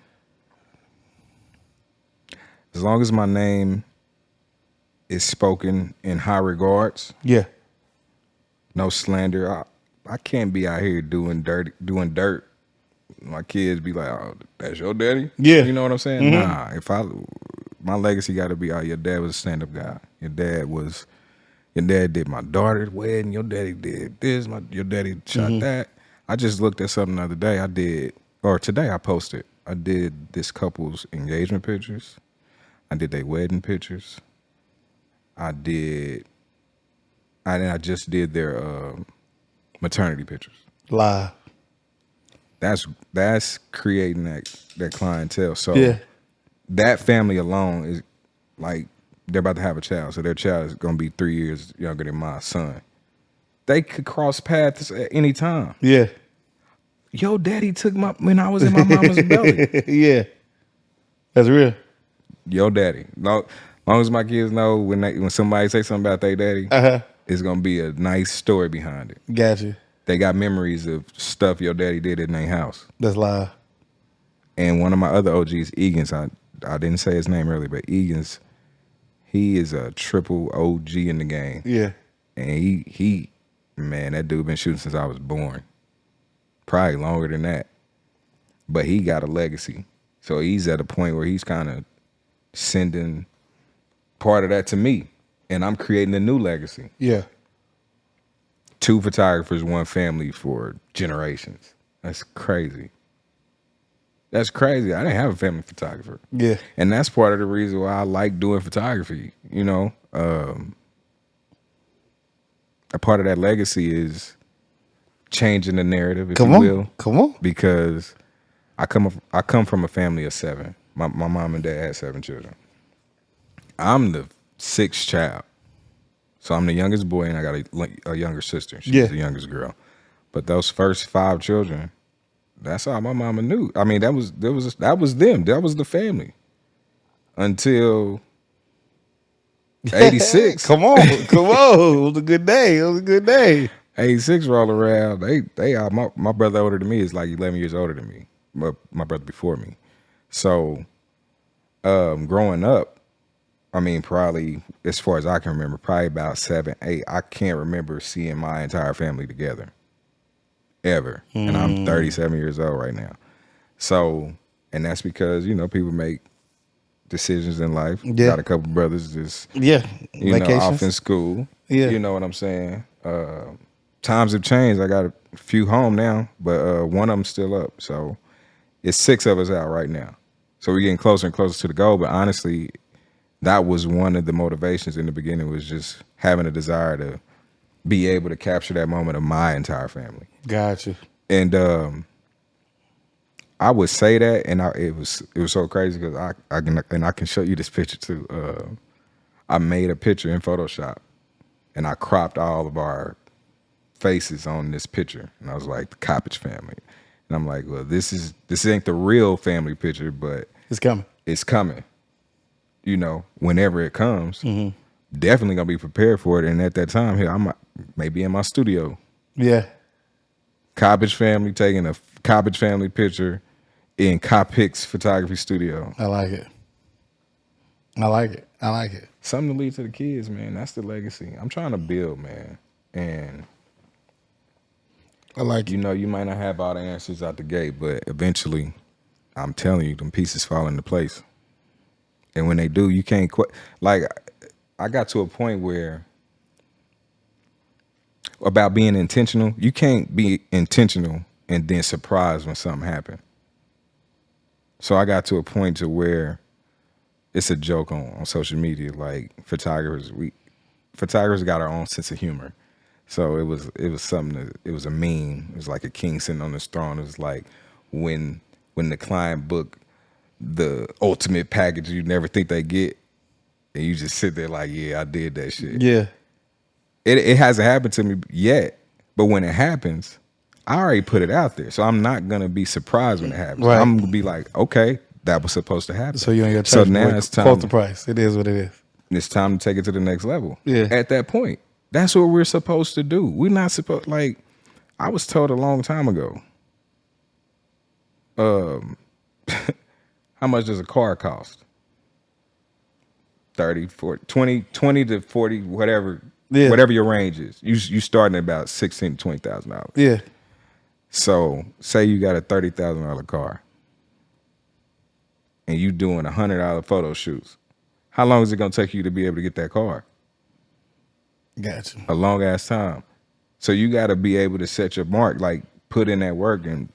As long as my name is spoken in high regards. Yeah. No slander. I can't be out here doing dirt. My kids be like, "Oh, that's your daddy?" Yeah. You know what I'm saying? Mm-hmm. Nah. My legacy got to be, your dad was a stand-up guy. Your dad did my daughter's wedding. Your daddy did this. Your daddy shot that. I just looked at something the other day. Today I posted. I did this couple's engagement pictures. I did their wedding pictures. I just did their maternity pictures. Live. That's creating that clientele. So yeah. That family alone is like, they're about to have a child. So their child is going to be 3 years younger than my son. They could cross paths at any time. Yeah. Yo, daddy took when I was in my mama's belly. Yeah. That's real. Yo, daddy. Long as my kids know when somebody say something about their daddy, it's going to be a nice story behind it. Gotcha. They got memories of stuff your daddy did in their house. That's live. And one of my other OGs, Egan's, I didn't say his name earlier, but Egan's, he is a triple OG in the game. Yeah. And he man, that dude been shooting since I was born. Probably longer than that. But he got a legacy. So he's at a point where he's kind of sending part of that to me. And I'm creating a new legacy. Yeah. 2 photographers, 1 family for generations. That's crazy. That's crazy. I didn't have a family photographer. Yeah. And that's part of the reason why I like doing photography. A part of that legacy is changing the narrative, if you will. Come on. Because I come from a family of 7. My mom and dad had 7 children. I'm the 6th child. So I'm the youngest boy, and I got a younger sister. She's the youngest girl. But those first 5 children, that's all my mama knew. I mean, that was them. That was the family. Until 86. Come on. It was a good day. 86 roll around. They are my brother older than me is like 11 years older than me. My brother before me. So growing up, I mean, probably as far as I can remember, probably about 7, 8. I can't remember seeing my entire family together. Ever. And I'm 37 years old right now. So, and that's because, people make decisions in life. Yeah. Got a couple brothers just off in school. Yeah. You know what I'm saying? Times have changed. I got a few home now, but one of them still up. So it's 6 of us out right now. So we're getting closer and closer to the goal. But honestly, that was one of the motivations in the beginning, was just having a desire to be able to capture that moment of my entire family. Gotcha. And I would say that, and it was so crazy because I can show you this picture too. I made a picture in Photoshop, and I cropped all of our faces on this picture, and I was like the Coppage family, and I'm like, well, this ain't the real family picture, but It's coming. It's coming. You know, whenever it comes, definitely gonna be prepared for it. And at that time, here I'm maybe in my studio. Yeah. Coppage family taking a Coppage family picture in Coppics Photography Studio. I like it. I like it. I like it. Something to leave to the kids, man. That's the legacy I'm trying to build, man. And I like it. you know, you might not have all the answers out the gate, but eventually, I'm telling you, them pieces fall into place. And when they do, you can't quit. Like, I got to a point where about being intentional, you can't be intentional and then surprised when something happened. So I got to a point to where it's a joke on social media. Like photographers got our own sense of humor. So it was something it was a meme. It was like a king sitting on his throne. It was like when the client booked the ultimate package you never think they get, and you just sit there like, yeah, I did that shit. Yeah. It hasn't happened to me yet, but when it happens, I already put it out there. So I'm not going to be surprised when it happens. Right. I'm going to be like, okay, that was supposed to happen. So you ain't got to So now it's time. Quote the price. It is what it is. It's time to take it to the next level. Yeah. At that point, that's what we're supposed to do. We're not supposed, like, I was told a long time ago, how much does a car cost? 30, 40, 20 to 40, whatever. Yeah. Whatever your range is, you starting at about $16,000 to $20,000. Yeah. So say you got a $30,000 car, and you doing $100 photo shoots. How long is it gonna take you to be able to get that car? Gotcha. A long ass time. So you got to be able to set your mark, like put in that work and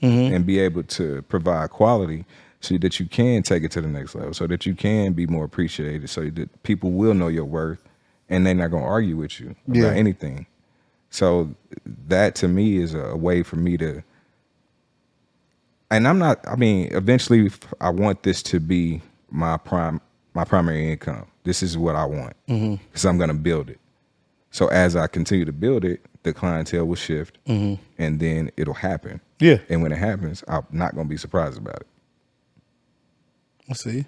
be able to provide quality, so that you can take it to the next level, so that you can be more appreciated, so that people will know your worth. And they're not gonna argue with you about anything. So that to me is a way for me to. And eventually I want this to be my primary income. This is what I want because I'm gonna build it. So as I continue to build it, the clientele will shift, and then it'll happen. Yeah. And when it happens, I'm not gonna be surprised about it. I see.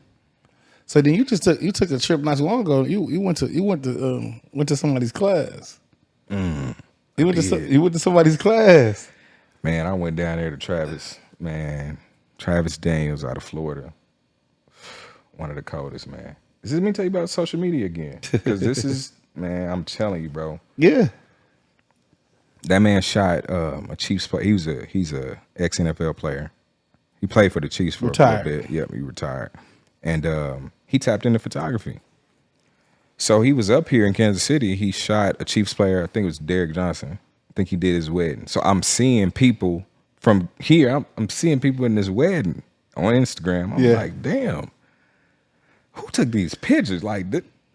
So then you took a trip not too long ago. You went to somebody's class. You went to somebody's class. Man, I went down there to Travis Daniels out of Florida. One of the coldest, man. This is me tell you about social media again, because this is, man, I'm telling you, bro. Yeah. That man shot a Chiefs player. He's a ex NFL player. He played for the Chiefs for a little bit. Yep, he retired, and he tapped into photography. So he was up here in Kansas City. He shot a Chiefs player. I think it was Derek Johnson. I think he did his wedding. So I'm seeing people from here. I'm seeing people in this wedding on Instagram. I'm like, damn, who took these pictures? Like,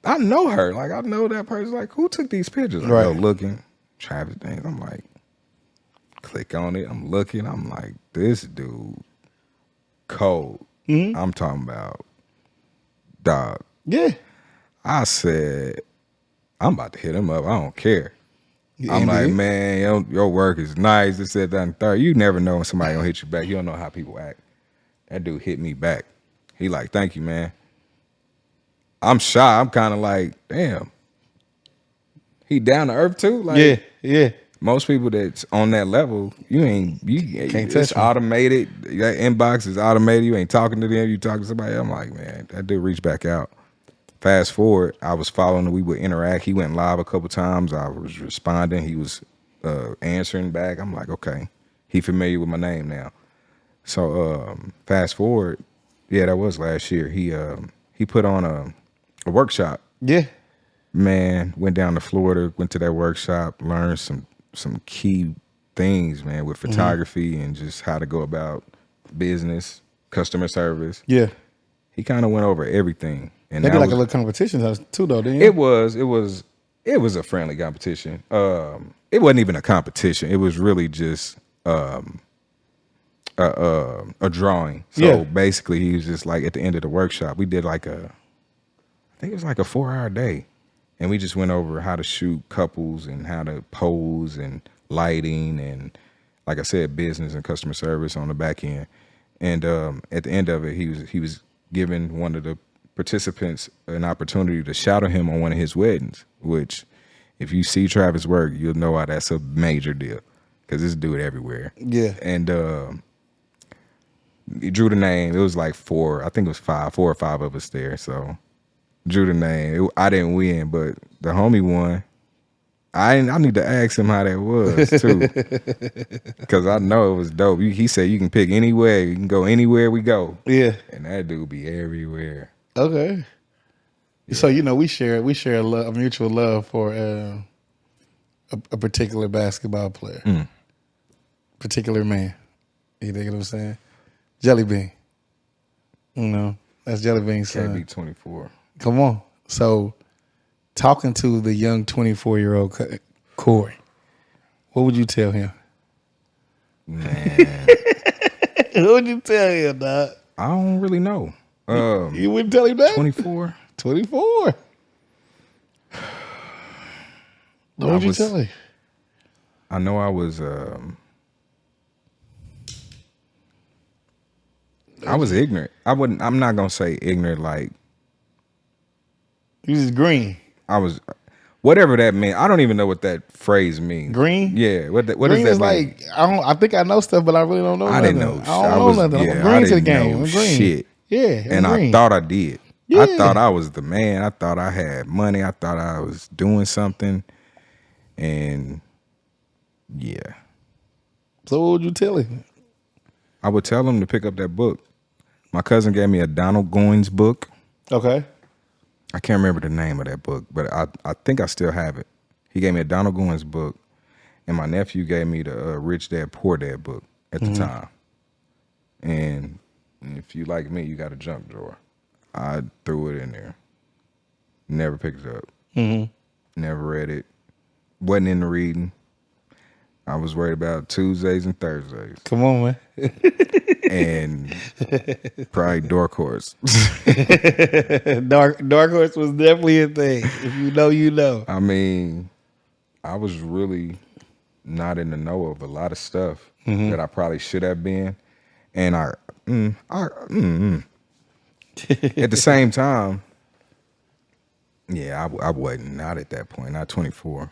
I know her. Like, I know that person. Like, who took these pictures? Right. I go looking, Travis Daniels. I'm like, click on it. I'm looking. I'm like, this dude, cold. I'm talking about, dog. Yeah. I said, I'm about to hit him up. I don't care. Yeah, I'm like, indeed. man, your work is nice. This, that, and third. You never know when somebody gonna hit you back. You don't know how people act. That dude hit me back. He like, thank you, man. I'm shy. I'm kind of like, damn. He down to earth too. Like, yeah. most people that's on that level, you Can't it's touch 'em. automated. That inbox is automated. You ain't talking to them. You talking to somebody. I'm like, man, that dude reached back out. Fast forward, I was following. We would interact. He went live a couple times. I was responding. He was answering back. I'm like, okay, he familiar with my name now. So fast forward, yeah, that was last year. He put on a workshop. Yeah. Man, went down to Florida, went to that workshop, learned some key things, man, with photography and just how to go about business, customer service. Yeah. He kind of went over everything. And They that did like was, a little competition too, though, didn't you? it was a friendly competition. It wasn't even a competition. It was really just a drawing. So Yeah. basically, he was just like at the end of the workshop, we did like I think it was like a 4-hour day, and we just went over how to shoot couples and how to pose and lighting and, like I said, business and customer service on the back end. And at the end of it, he was giving one of the participants an opportunity to shadow him on one of his weddings, which if you see Travis work, you'll know why that's a major deal, because this dude everywhere. Yeah. And he drew the name. It was like 4 or 5 of us there. So drew the name. I didn't win, but the homie won. I need to ask him how that was too, because I know it was dope. He said you can pick anywhere, you can go anywhere we go. Yeah. And that dude be everywhere. Okay. Yeah. So we share a mutual love for a particular basketball player, particular man. You dig what I'm saying? Jelly Bean. That's Jelly Bean's son. KB 24. Come on. So, talking to the young 24-year-old Corey, what would you tell him? Man. What would you tell him, dog? I don't really know. You wouldn't tell him that? 24. 24. What would you tell him? I know I was ignorant. I'm not gonna say ignorant like You just green. I was, whatever that meant. I don't even know what that phrase means. Green? Yeah. What green does is that mean? like I think I know stuff, but I really don't know. I nothing. didn't know. I don't know nothing. Yeah, I'm green I to the didn't game. know I'm green. shit. Yeah, and green. I thought I did. Yeah. I thought I was the man. I thought I had money. I thought I was doing something. And yeah. So what would you tell him? I would tell him to pick up that book. My cousin gave me a Donald Goines book. Okay. I can't remember the name of that book, but I think I still have it. He gave me a Donald Goines book, and my nephew gave me the Rich Dad Poor Dad book at the time. And if you like me, you got a junk drawer. I threw it in there. Never picked it up. Never read it. Wasn't into reading. I was worried about Tuesdays and Thursdays. Come on, man. And probably Dark Horse. Dark Horse was definitely a thing. If you know, you know. I mean, I was really not in the know of a lot of stuff that I probably should have been. And at the same time, yeah, I wasn't, not at that point, not 24.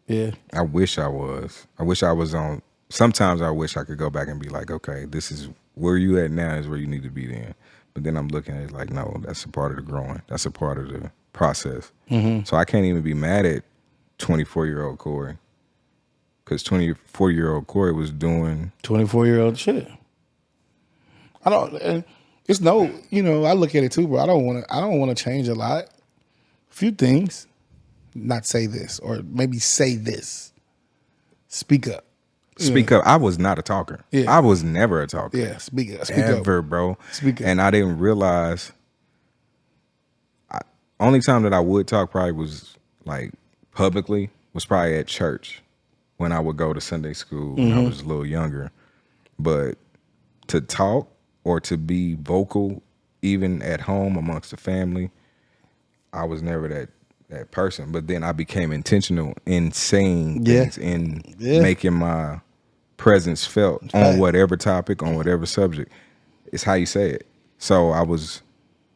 Yeah. I wish I was. I wish I was on. Sometimes I wish I could go back and be like, okay, this is where you at now is where you need to be then. But then I'm looking at it like, no, that's a part of the growing. That's a part of the process. So I can't even be mad at 24-year-old Corey, because 24-year-old Corey was doing 24-year-old shit. It's no, I look at it too, bro. I don't want to change a lot. A few things. Not say this, or maybe say this. Speak up. Speak up. I was not a talker. Yeah. I was never a talker. Yeah, speak up. Ever, bro. Speak up. And I didn't realize. Only time that I would talk probably was like publicly was probably at church when I would go to Sunday school when I was a little younger. But to talk or to be vocal, even at home amongst the family, I was never that person. But then I became intentional in saying things, in making my presence felt on whatever topic, on whatever subject. It's how you say it. So I was,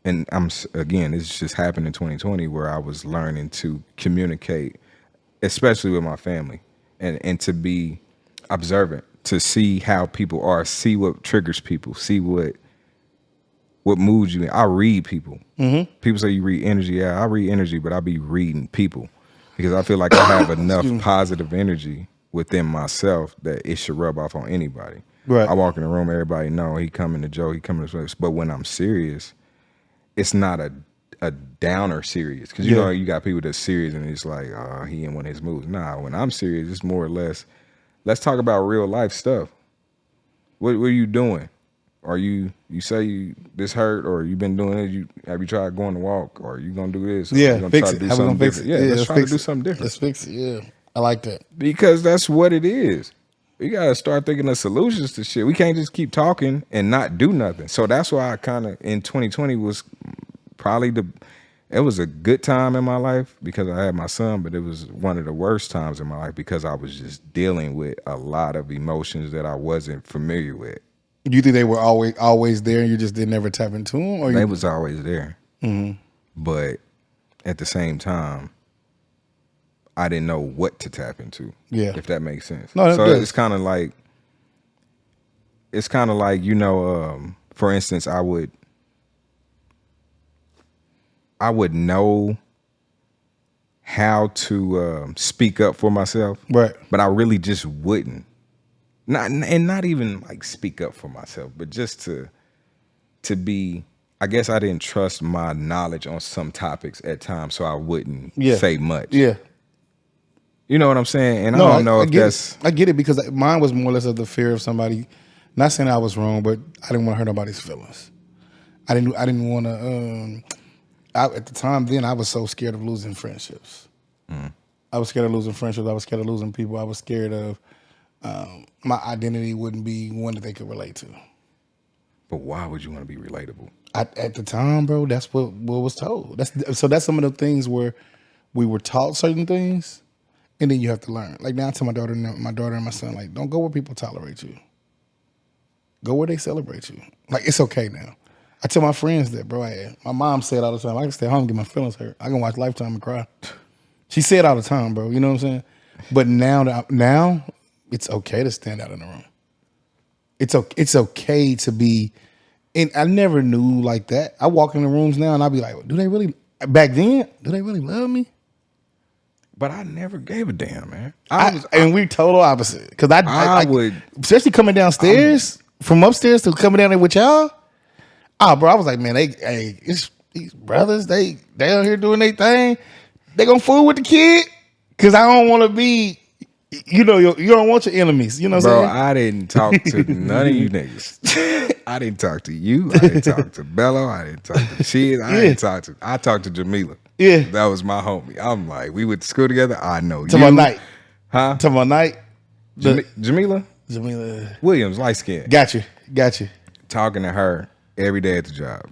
and it's just happened in 2020 where I was learning to communicate, especially with my family, and to be observant, to see how people are, see what triggers people, see what moves you in. I read people. People say you read energy. Yeah, I read energy, but I be reading people because I feel like I have enough positive energy within myself that it should rub off on anybody. Right. I walk in the room, everybody know he coming to Joe, he coming to place. But when I'm serious, it's not a downer serious, because you got people that's serious and it's like, oh, he in one of his moves. Nah, when I'm serious, it's more or less, let's talk about real life stuff. What are you doing? Are you say this hurt, or you been doing it? Have you tried going to walk, or you gonna do this? Or you gonna fix try it. to do How we something gonna fix different? it? Yeah, let's try to do something different. Let's fix it. Yeah, I like that. Because that's what it is. We gotta start thinking of solutions to shit. We can't just keep talking and not do nothing. So that's why I kind of in 2020 was probably it was a good time in my life because I had my son, but it was one of the worst times in my life because I was just dealing with a lot of emotions that I wasn't familiar with. You think they were always there and you just didn't ever tap into them? Or They was always there. But at the same time, I didn't know what to tap into. Yeah. If that makes sense. No, so does. it's kind of like, you know, for instance, I would know how to speak up for myself. Right. But I really just wouldn't. Not even like speak up for myself, but just to be, I guess I didn't trust my knowledge on some topics at times, so I wouldn't say much. Yeah. You know what I'm saying? And No, I don't know if that's... I get it because mine was more or less of the fear of somebody, not saying I was wrong, but I didn't want to hurt nobody's feelings. I didn't want to, at the time then, I was so scared of losing friendships. I was scared of losing friendships. I was scared of losing people. I was scared of my identity wouldn't be one that they could relate to. But why would you want to be relatable? At the time, bro, that's what was told. That's some of the things where we were taught certain things, and then you have to learn. Like now, I tell my daughter and my son, like, don't go where people tolerate you. Go where they celebrate you. Like it's okay now. I tell my friends that, bro. My mom said all the time, I can stay home and get my feelings hurt. I can watch Lifetime and cry. She said all the time, bro. You know what I'm saying? But now it's okay to stand out in the room. It's okay to be. And I never knew like that. I walk in the rooms now and I be like, do they really, back then, do they really love me? But I never gave a damn, man. And we total opposite. Because I would, especially coming downstairs, from upstairs to coming down there with y'all. Oh, bro, I was like, man, it's these brothers, they out here doing their thing. They gonna fool with the kid? Because I don't want to be, you don't want your enemies. You know what I'm saying? Bro, I didn't talk to none of you niggas. I didn't talk to you. I didn't talk to Bello. I didn't talk to Shid. I talked to Jamila. Yeah. That was my homie. I'm like, we went to school together. I know to you. my night. Huh? To my night. Jamila Williams, light skin. Got you. Talking to her every day at the job.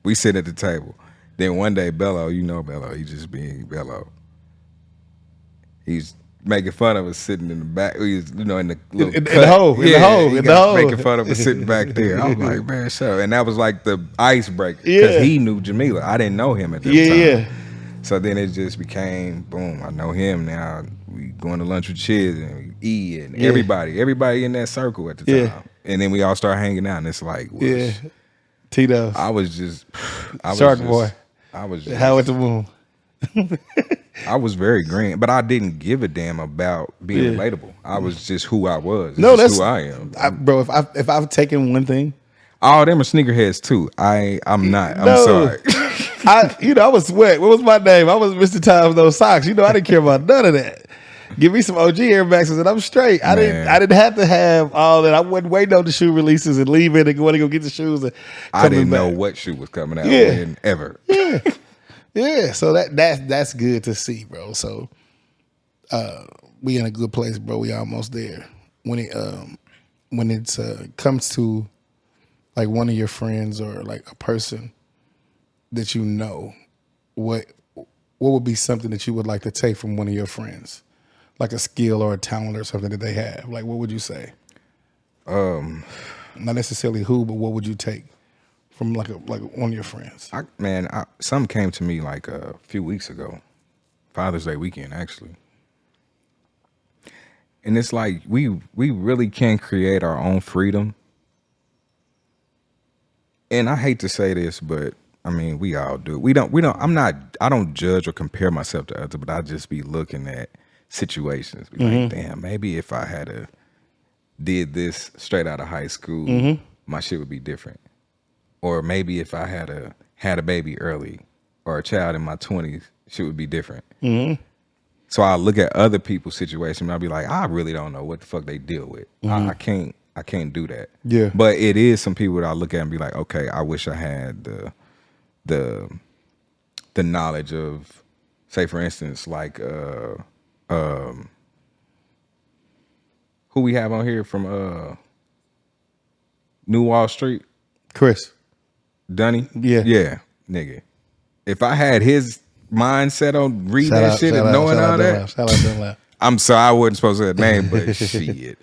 We sit at the table. Then one day, Bello, he just being Bello. He's making fun of us sitting in the back. He's, in the little in the hole. Making fun of us sitting back there. I was like, man, shut up. And that was like the icebreaker because he knew Jamila. I didn't know him at that time. Yeah. So then it just became, boom, I know him now. We going to lunch with Chiz and E and everybody in that circle at the time. Yeah. And then we all start hanging out and it's like, Tito's. I was just boy. I was just, how at the moon. I was very green, but I didn't give a damn about being relatable. I was just who I was. That's who I am. Bro, if I've taken one thing. All them are sneakerheads too. I'm not. I'm sorry. I was sweat. What was my name? I was Mr. Times No Socks. I didn't care about none of that. Give me some OG Air Maxes and I'm straight. I didn't have to have all that. I wasn't waiting on the shoe releases and leaving and going to go get the shoes. And I didn't know what shoe was coming out when ever. Yeah. So that's good to see, bro. So we in a good place, bro. We almost there. When it comes to like one of your friends or like a person that you know, what would be something that you would like to take from one of your friends? Like a skill or a talent or something that they have. Like what would you say? Not necessarily who, but what would you take from like one of your friends? Something came to me like a few weeks ago. Father's Day weekend, actually. And it's like we really can create our own freedom. And I hate to say this, but I mean, we all do. I don't judge or compare myself to others, but I just be looking at situations. Be like, damn, maybe if I had did this straight out of high school, my shit would be different. Or maybe if I had a baby early or a child in my 20s, shit would be different. So I look at other people's situations and I'll be like, I really don't know what the fuck they deal with. I can't do that. Yeah. But it is some people that I look at and be like, okay, I wish I had the knowledge of, say for instance, like who we have on here from New Wall Street? Chris. Dunny? Yeah. Yeah, nigga. If I had his mindset on reading Shout that out, shit shout and out, knowing shout all out that, Shout out Dunlap. I'm sorry I wasn't supposed to say that name, but shit.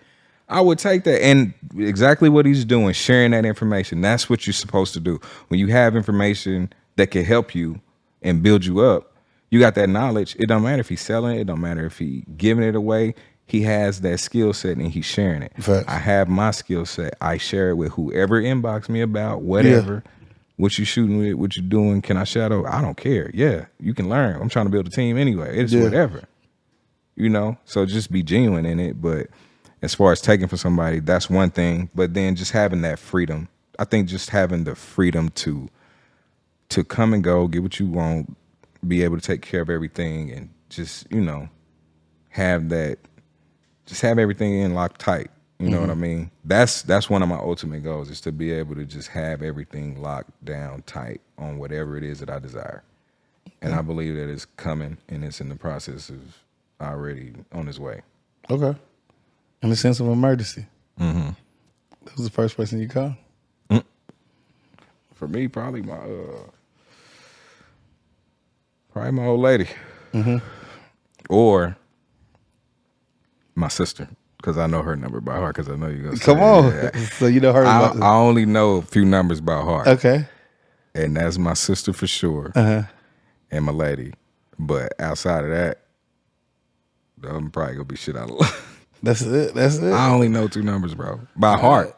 I would take that and exactly what he's doing, sharing that information. That's what you're supposed to do. When you have information that can help you and build you up, you got that knowledge. It don't matter if he's selling it. It don't matter if he giving it away. He has that skill set and he's sharing it. Facts. I have my skill set. I share it with whoever inbox me about whatever. Yeah. What you shooting with, what you doing, can I shadow? I don't care. Yeah, you can learn. I'm trying to build a team anyway. It's whatever. You know? So just be genuine in it. But as far as taking from somebody, that's one thing. But then just having that freedom. I think just having the freedom to come and go, get what you want, be able to take care of everything and just, you know, have that, just have everything in locked tight. You know what I mean? That's one of my ultimate goals, is to be able to just have everything locked down tight on whatever it is that I desire. And I believe that it's coming and it's in the process of already on its way. Okay. In the sense of emergency. Mm-hmm. That was the first person you called? For me, probably my old lady. Mm-hmm. Or my sister. Because I know her number by heart. Because I know you're going to Come on. Yeah. So you know her. I only know a few numbers by heart. Okay. And that's my sister for sure. And my lady. But outside of that, I'm probably going to be shit out of luck. That's it. I only know 2 numbers, bro. By heart.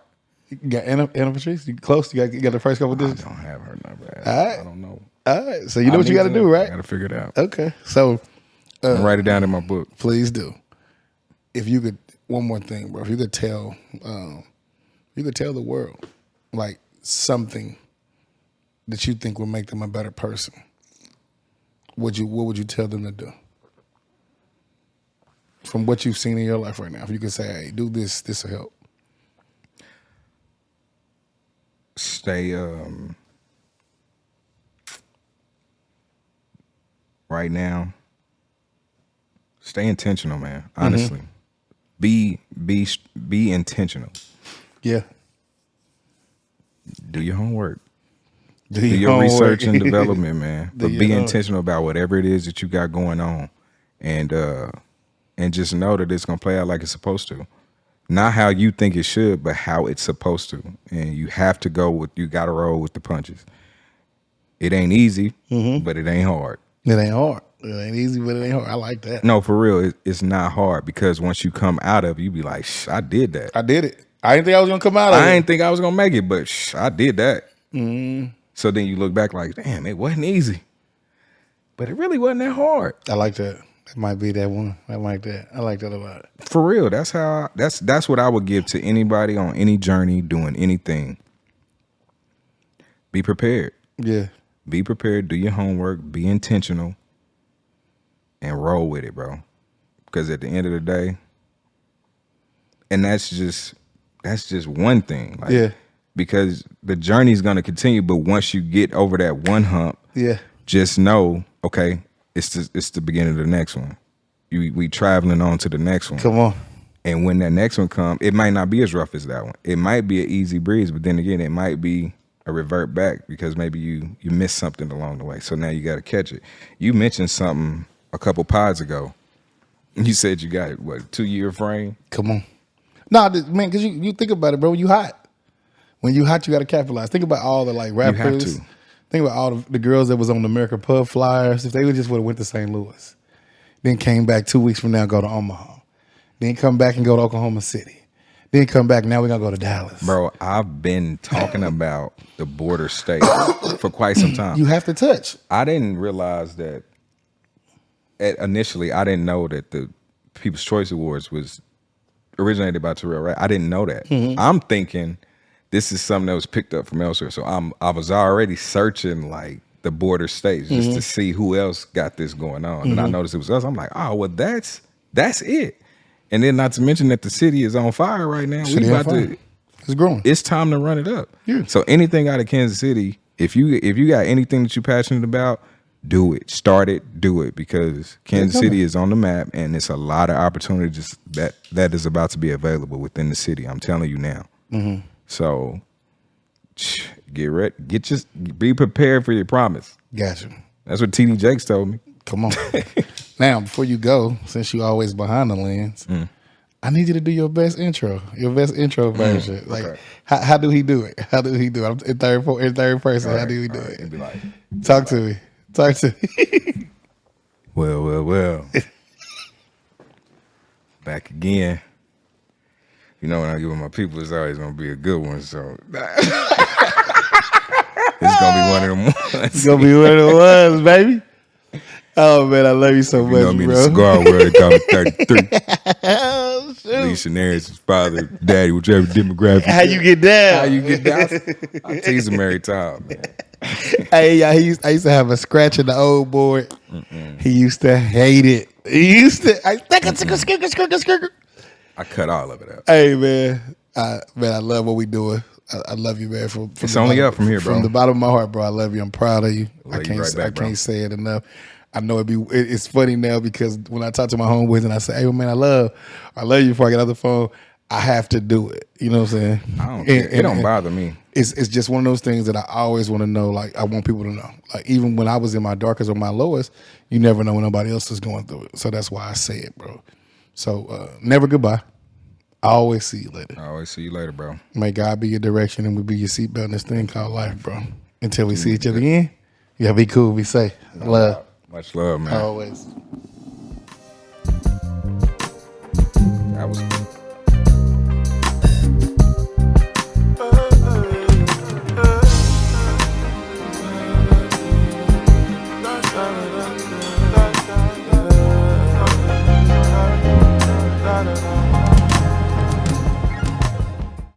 You got Anna Patrice? You close? You got the first couple digits? I don't have her number. All right. I don't know. All right. So you know what you got to do, right? I got to figure it out. Okay. So. Write it down in my book. Please do. If you could, one more thing, bro. If you could tell the world, like, something that you think would make them a better person, what would you tell them to do? From what you've seen in your life right now, if you could say, hey, do this will help. Stay, right now, stay intentional, man. Honestly. Be intentional. Yeah. Do your homework. Do your research and development, man. But be intentional about whatever it is that you got going on. And just know that it's gonna play out like it's supposed to. Not how you think it should, but how it's supposed to. And you have to you gotta roll with the punches. It ain't easy, but it ain't hard. It ain't hard. It ain't easy, but it ain't hard. I like that. No, for real, it's not hard, because once you come out of it, you be like, I did that. I did it. I didn't think I was gonna come out of it. I didn't think I was gonna make it, but I did that. So then you look back like, damn, it wasn't easy, but it really wasn't that hard. I like that. That might be that one. I like that. I like that a lot. For real, that's what I would give to anybody on any journey doing anything. Be prepared. Yeah. Be prepared. Do your homework. Be intentional. And roll with it, bro. Because at the end of the day, and that's just one thing. Like, yeah. Because the journey's gonna continue, but once you get over that one hump, yeah, just know, okay, it's the beginning of the next one. We traveling on to the next one. Come on. And when that next one comes, it might not be as rough as that one. It might be an easy breeze, but then again, it might be a revert back because maybe you missed something along the way. So now you got to catch it. You mentioned something a couple pods ago. You said you got, what, 2-year frame? Come on. No, man, because you think about it, bro. You hot. When you hot, you got to capitalize. Think about all the like rappers. You have to. Think about all the girls that was on the American Pub Flyers. If they just would have went to St. Louis, then came back 2 weeks from now, go to Omaha, then come back and go to Oklahoma City, then come back. Now we're gonna go to Dallas. Bro, I've been talking about the border state for quite some time. You have to touch. I didn't realize that. Initially, I didn't know that the People's Choice Awards was originated by Terrell, right? I didn't know that. Mm-hmm. I'm thinking this is something that was picked up from elsewhere. So I was already searching like the border states just to see who else got this going on. And I noticed it was us. I'm like, oh, well, that's it. And then not to mention that the city is on fire right now. It's growing. It's time to run it up. Yeah. So anything out of Kansas City, if you got anything that you're passionate about, do it. Start it, do it, because Kansas City is on the map, and it's a lot of opportunities that is about to be available within the city. I'm telling you now. Mm-hmm. So get ready. Be prepared for your promise. Gotcha. That's what TD Jakes told me. Come on. Now, before you go, since you always behind the lens, I need you to do your best intro version. Like, how do he do it? How do he do it? I'm in third person. How do he do it? Be like, Talk to me. Well. Back again. You know, when I give it my people, it's always going to be a good one. So it's going to be one of them ones. It's going to be one of the ones, baby. Oh, man, I love you so much, You know me in bro. the cigar world, they call me 33. Oh, shoot. Lisa Nair's father, daddy, whichever demographic. How you get down? How you get down? I tease him every time, man. Hey, y'all, I used to have a scratch in the old board. He used to hate it. I cut all of it out. Hey, man. I love what we doing. I love you, man. It's only up from here, bro. From the bottom of my heart, bro. I love you. I'm proud of you. Love you right back, I bro. can't say it enough. I know it's funny now because when I talk to my homeboys and I say, hey, man, I love you before I get off the phone, I have to do it. You know what I'm saying? I don't care. It don't bother me. It's just one of those things that I always want to know. Like, I want people to know. Like, even when I was in my darkest or my lowest, you never know when nobody else is going through it. So that's why I say it, bro. So never goodbye. I always see you later. I always see you later, bro. May God be your direction and we be your seatbelt in this thing called life, bro. Until we see each other again, yeah, be cool, be safe. Love. Much love, man. Always.